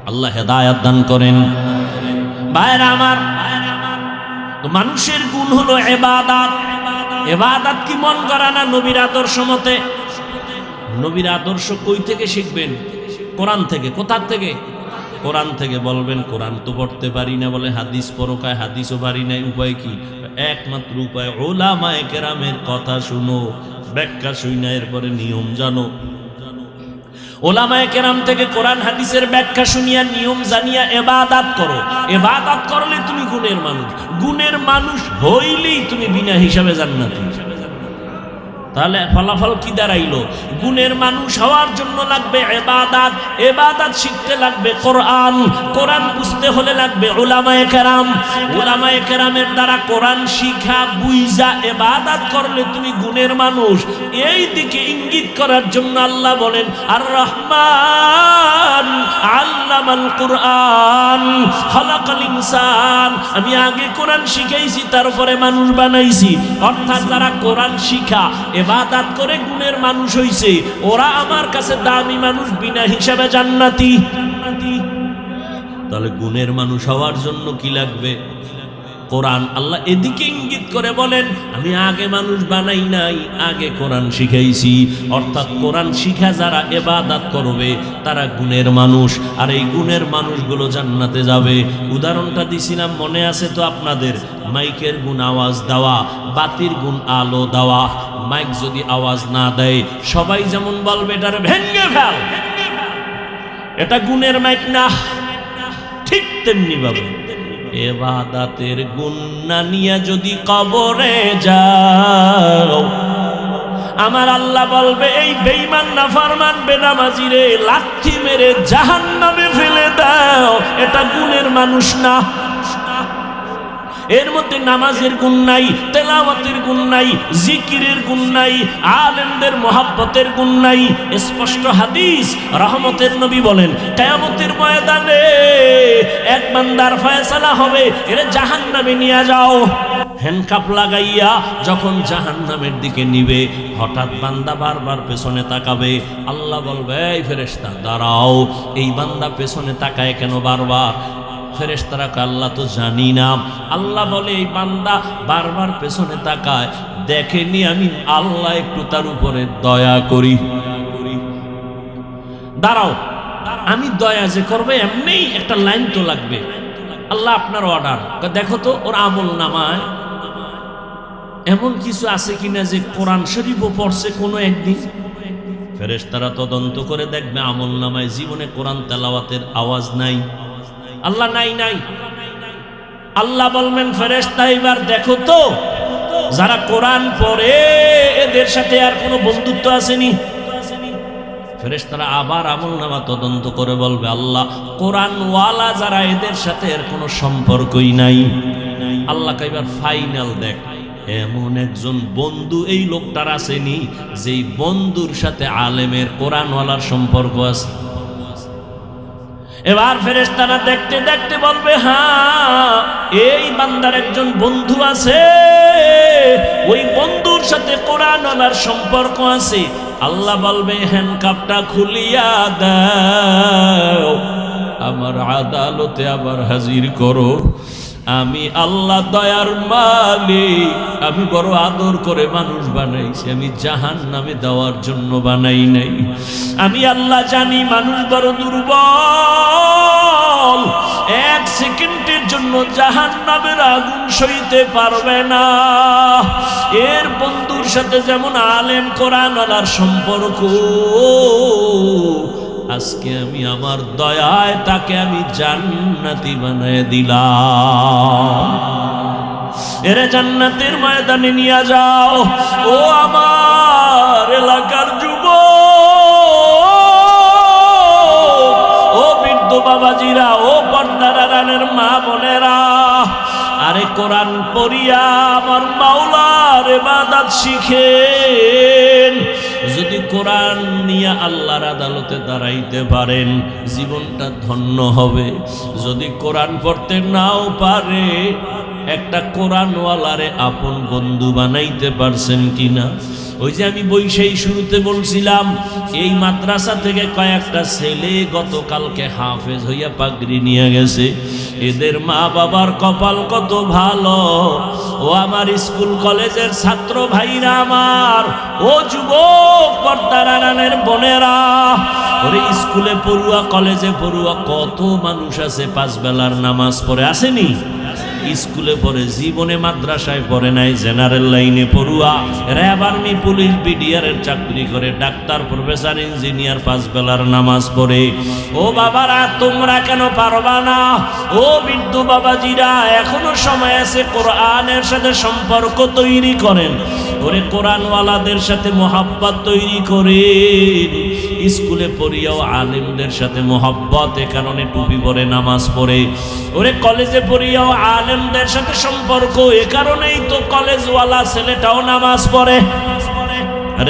আল্লাহ হেদায়াত দান করেন। ভাইরা আমার, তো মানুষের গুণ হলো ইবাদত। ইবাদত কি মন করা না নবীর আদর্শ মতে? নবীর আদর্শ কই থেকে শিখবেন? কোরআন থেকে। কোথা থেকে? কোরআন থেকে। বলবেন কোরআন তো পড়তে পারি না, বলে হাদিস পড়ো। কায় হাদিসও পারি নাই, উপায় কি? একমাত্র উপায় উলামায়ে কেরামের কথা শুনো, ব্যাখ্যা শুইনা এরপরে নিয়ম জানো। উলামায়ে কেরাম থেকে কোরআন হাদিসের ব্যাখ্যা শুনিয়া নিয়ম জানিয়া ইবাদত করো। ইবাদত করলে তুমি গুণের মানুষ, গুণের মানুষ হইলেই তুমি বিনা হিসাবে জান্নাতি। তাহলে ফলাফল কি দাঁড়াইলো? গুণের মানুষ হওয়ার জন্য লাগবে ইবাদত, ইবাদত শিখতে লাগবে কোরআন, কোরআন বুঝতে হলে লাগবে উলামায়ে কেরাম। উলামায়ে কেরামের দ্বারা কোরআন শিখা বুঝা ইবাদত করলে তুমি গুণের মানুষ। এই দিকে ইঙ্গিত করার জন্য আল্লাহ বলেন আর রহমান আল্লামাল কুরআন খালাকাল ইনসান। আমি আগে কোরআন শিখাইছি, তারপরে মানুষ বানাইছি। অর্থাৎ যারা কোরআন শিখা ইবাদত করে গুণের মানুষ হইছে, ওরা আমার কাছে দামি মানুষ, বিনা হিসাবে জান্নাতি। তাহলে গুণের মানুষ হওয়ার জন্য কি লাগবে? কোরআন। আল্লাহ এদিকে ইঙ্গিত করে বলেন আমি আগে মানুষ বানাই নাই, আগে কোরআন শিখাইছি। অর্থাৎ কোরআন শিখা যারা ইবাদত করবে তারা গুণের মানুষ, আর এই গুণের মানুষগুলো জান্নাতে যাবে। উদাহরণটা দিছিলাম মনে আছে তো আপনাদের? মাইকের গুণ আওয়াজ দেওয়া, বাতির গুণ আলো দেওয়া। মাইক যদি আওয়াজ না দেয় সবাই যেমন বলবে এটারে ভেঙে ফেল, এটা গুণের মাইক না। ঠিক তেমনি ভাবে ইবাদতের গুণ না নিয়ে যদি কবরে যাও, আমার আল্লাহ বলবে এই বেঈমান নাফরমান বেনামাজিরে লাথি মেরে জাহান্নামে ফেলে দাও, এটা গুণের মানুষ না। এর মধ্যে নামাজের গুণ নাই, তেলাওয়াতের গুণ নাই, জিকিরের গুণ নাই, আলেমদের মহাব্বতের গুণ নাই। স্পষ্ট হাদিস, রহমতের নবী বলেন কিয়ামতের ময়দানে এক বান্দার ফয়সালা হবে, এরে জাহান্নামে নিয়ে যাও। হ্যান্ডকাপ লাগাইয়া যখন জাহান্নামের দিকে নিবে, হঠাৎ বান্দা বারবার পেছনে তাকাবে। আল্লাহ বলবে, এই ফেরেশতা দাঁড়াও। এই বান্দা পেছনে তাকায় কেন বারবার? ফেরেশতারা কয়, আল্লাহ তো জানি না। আল্লাহ বলে, এই বান্দা বারবার পেছনে তাকায়, দেখেনি আমি আল্লাহ একটু তার উপরে দয়া করি। দাঁড়াও, আমি দয়া যে করবে এমনি একটা লাইন তো লাগবে। আল্লাহ আপনার অর্ডার, দেখো তো ওর আমল নামায় এমন কিছু আছে কিনা যে কোরআন শরীফও পড়ছে কোনো একদিন। ফেরেশতারা তদন্ত করে দেখবে আমল নামায় জীবনে কোরআন তেলাওয়াতের আওয়াজ নাই। আল্লাহ নাই। আল্লাহ বলবেন, ফেরেশতা এবার দেখো তো যারা কোরআন পড়ে এদের সাথে আর কোনো বন্ধুত্ব আসেনি। ফেরেশতারা আবার আমল নামা তদন্ত করে বলবে, আল্লাহ কোরআনওয়ালা যারা এদের সাথে এর কোনো সম্পর্কই নাই। আল্লাহ এবার ফাইনাল দেখ, এমন একজন বন্ধু এই লোকটার আসেনি যেই বন্ধুর সাথে আলেমের কোরআনওয়ালার সম্পর্ক আছে। এবার ফেরেশতারা দেখতে দেখতে বলবে, হ্যাঁ এই বান্দার একজন বন্ধু আছে, ওই বন্ধুর সাথে কোরআনওয়ালার সম্পর্ক আছে। আল্লাহ বলবে, হ্যান্ডকাপটা খুলিয়া দাও, আমার আদালতে আবার হাজির করো। আমি আল্লাহ দয়ার মালিক, আমি বড় আদর করে মানুষ বানাইছি, আমি জাহান্নামে দেওয়ার জন্য বানাই নাই। আমি আল্লাহ জানি মানুষ বড় দুর্বল, এক সেকেন্ডের জন্য জাহান্নামের আগুন সইতে পারবে না। এর বন্ধুর সাথে যেমন আলেম কোরআনওয়ালার সম্পর্ক, আজকে আমি আমার দয়ায় তাকে আমি জান্নাতি বানায় দিলাম। এরে জান্নাতের ময়দানে নিয়ে যাও। ও আমার এলাকার যুবক, ও বৃদ্ধ বাবাজিরা, ও পর্দারানের মা বোনেরা, আরে কোরআন পড়িয়া আমার মাওলার ইবাদত শিখেন। যদি কোরআন নিয়ে আল্লাহর আদালতে দাঁড়াইতে পারেন, জীবনটা ধন্য হবে। যদি কোরআন পড়তে নাও পারে, একটা কোরআনওয়ালারে আপন বন্ধু বানাইতে পারছেন কিনা? ওই যে আমি বৈশাখী শুরুতে বলছিলাম, এই মাদ্রাসা থেকে কয়েকটা ছেলে গতকালকে হাফেজ হইয়া পাগড়ি নিয়ে গেছে। এদের মা বাবার কপাল কত ভালো। ও আমার স্কুল কলেজের ছাত্র ভাইরা আমার, ও যুবক পর্দারানের বোনেরা, ওরে স্কুলে পড়ুয়া কলেজে পড়ুয়া কত মানুষ আছে পাঁচ বেলার নামাজ পড়ে আসেনি? স্কুলে পড়ে, জীবনে মাদ্রাসায় পড়ে নাই, জেনারেল লাইনে পড়ুয়া, র্যাব আর্মি পুলিশ বিডিআরের চাকরি করে, ডাক্তার প্রফেসর ইঞ্জিনিয়ার পাঁচ বেলার নামাজ পড়ে। ও বাবারা, তোমরা কেন পারবা না? ও বৃদ্ধ বাবাজিরা, এখনো সময় আছে, কোরআনের সাথে সম্পর্ক তৈরি করেন। ওরে কোরআনওয়ালাদের সাথে মোহাব্বত তৈরি করেন। স্কুলে পড়িয়াও আলেমদের সাথে মোহাব্বত, এ কারণে টুপি পরে নামাজ পড়ে। ওরে কলেজে পড়িয়াও আলেমদের সাথে সম্পর্ক, এ কারণেই তো কলেজওয়ালা ছেলেটাও নামাজ পড়ে।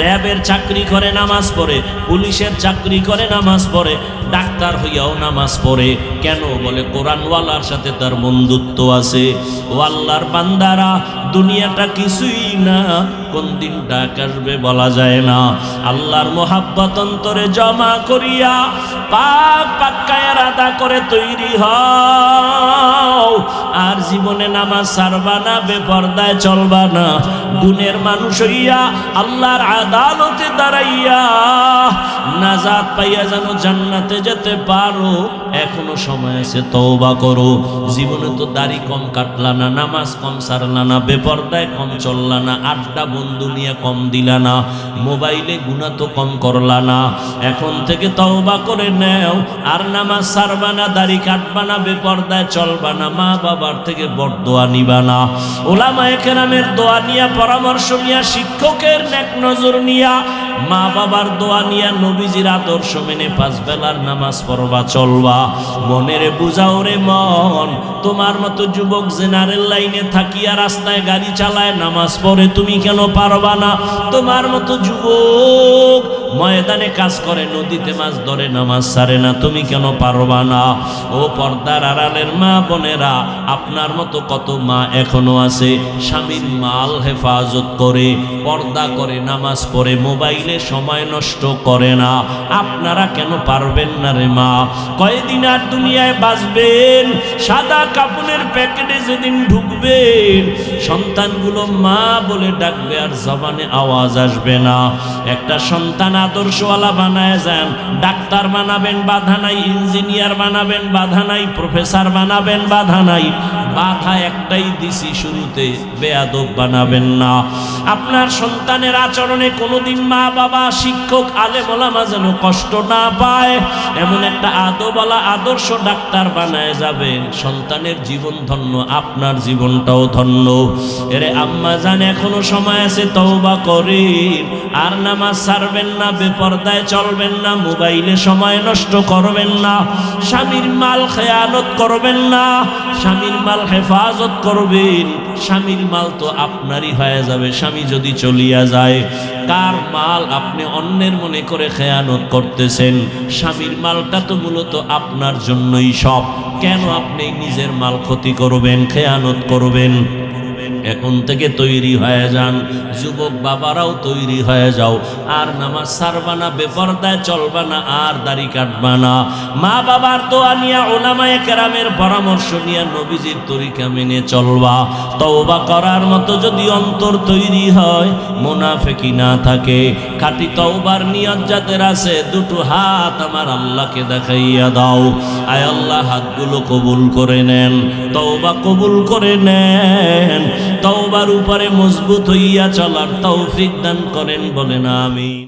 র্যাবের চাকরি করে নামাজ পড়ে, পুলিশের চাকরি করে নামাজ পড়ে, ডাক্তার হইয়াও নামাজ পড়ে। কেন? বলে কোরআনওয়ালার সাথে তার বন্ধুত্ব আছে। ও আল্লাহর বান্দারা, দুনিয়াটা কিছুই না, কোন দিন ডাক আসবে বলা যায় না। আল্লাহর মোহাব্বত অন্তরে জমা করিয়া পাক পাক্কায়ের আদা করে তৈরি হও। আর জীবনে নামাজ ছাড়বা না, বেপরদায় চলবা না। গুণের মানুষ হইয়া আল্লাহর আদালতে দাঁড়াইয়া নাজাত পাইয়া যেন জান্নাতে যেতে পারো, এখনো সময় আছে, তওবা করো। জীবনে তো দাড়ি কম কাটলা না, নামাজ কম ছাড়লা না, বেপরদায় কম চললা না, আড্ডা বন্ধু নিয়ে কম দিলা না, মোবাইলে গুনাহ তো কম করলা না। এখন থেকে তওবা করে নেও, আর নামাজ ছাড়বা না, দাড়ি কাটবা না, বেপরদায় চলবা না, মা বাবার থেকে বরদোয়া নিবা না, ওলামায়ে কেরামের দোয়া নিয়া, পরামর্শ নিয়া, শিক্ষকের নেক নজর নিয়া মা বাবার দোয়া নিয়া নবীজির আদর্শ মেনে 5 বেলার নামাজ পড়বা চলবা। মনের বুঝাও রে মন, তোমার মতো যুবক জেনারেল লাইনে থাকিয়া রাস্তায় গাড়ি চালায় নামাজ পড়ে, তুমি কেন পারবা না? তোমার মতো যুবক ময়দানে কাজ করে, নদীতে মাছ ধরে, নামাজ ছাড়ে না, তুমি কেন পারবা না? ও পর্দার আড়ালের মা বোনেরা, আপনার মতো কত মা এখনো আছে স্বামীর মাল হেফাজত করে, পর্দা করে, নামাজ পড়ে, মোবাইলে সময় নষ্ট করে না। আপনারা কেন পারবেন না রে মা? কয়দিন আর দুনিয়ায় বাঁচবেন? সাদা কাপড়ের প্যাকেটে যেদিন ঢুকবেন, সন্তানগুলো মা বলে ডাকবে আর জবানে আওয়াজ আসবে না। একটা সন্তান আদর্শওয়ালা বানায় যান, ডাক্তার বানাবেন বাধা নাই, ইঞ্জিনিয়ার বানাবেন বাধা নাই, প্রফেসর বানাবেন বাধা নাই, বাধা একটাই দিছি শুরুতে, বেয়াদব বানাবেন না। আপনার সন্তানের আচরণে কোনোদিন মা বাবা শিক্ষক আলেম ওলামা যেন কষ্ট না পায়, এমন একটা আদবওয়ালা আদর্শ ডাক্তার বানায় যাবেন, সন্তানের জীবন ধন্য, আপনার জীবনটাও ধন্য। এরে আম্মা জান, এখনো সময় আছে, তওবা করেন, আর নামাজ ছাড়বেন না, বেপরদায় চলবেন না, মোবাইলে সময় নষ্ট করবেন না, স্বামীর মাল খেয়ানত করবেন না, স্বামীর মাল হেফাজত করবেন। স্বামীর মাল তো আপনারই হয়ে যাবে স্বামী যদি চলিয়া যায়। কার মাল আপনি অন্যের মনে করে খেয়ানত করতেছেন? স্বামীর মালটা তো মূলত আপনার জন্যই সব, কেন আপনি নিজের মাল ক্ষতি করবেন, খেয়ানত করবেন? এখন থেকে তৈরি হয়ে যান, যুবক বাবারাও তৈরি হয়ে যাও, আর নামাজ ছাড়বা না, বেপরদায় চলবা না, আর দাড়ি কাটবা না। মা বাবার দোয়া নিয়া, উলামায়ে কেরামের পরামর্শ নিয়া নবীজির তরিকা মেনে চলবা। তওবা করার মতো যদি অন্তর তৈরি হয়, মুনাফিকি না থাকে, খাঁটি তওবার নিয়ত যাদের আছে, দুটো হাত আমার আল্লাহকে দেখাইয়া দাও। আয় আল্লাহ, হাতগুলো কবুল করে নেন, তওবা কবুল করে নেন, তওবার উপরে মজবুত হইয়া চলার তৌফিক দান করেন, বলেন আমিন।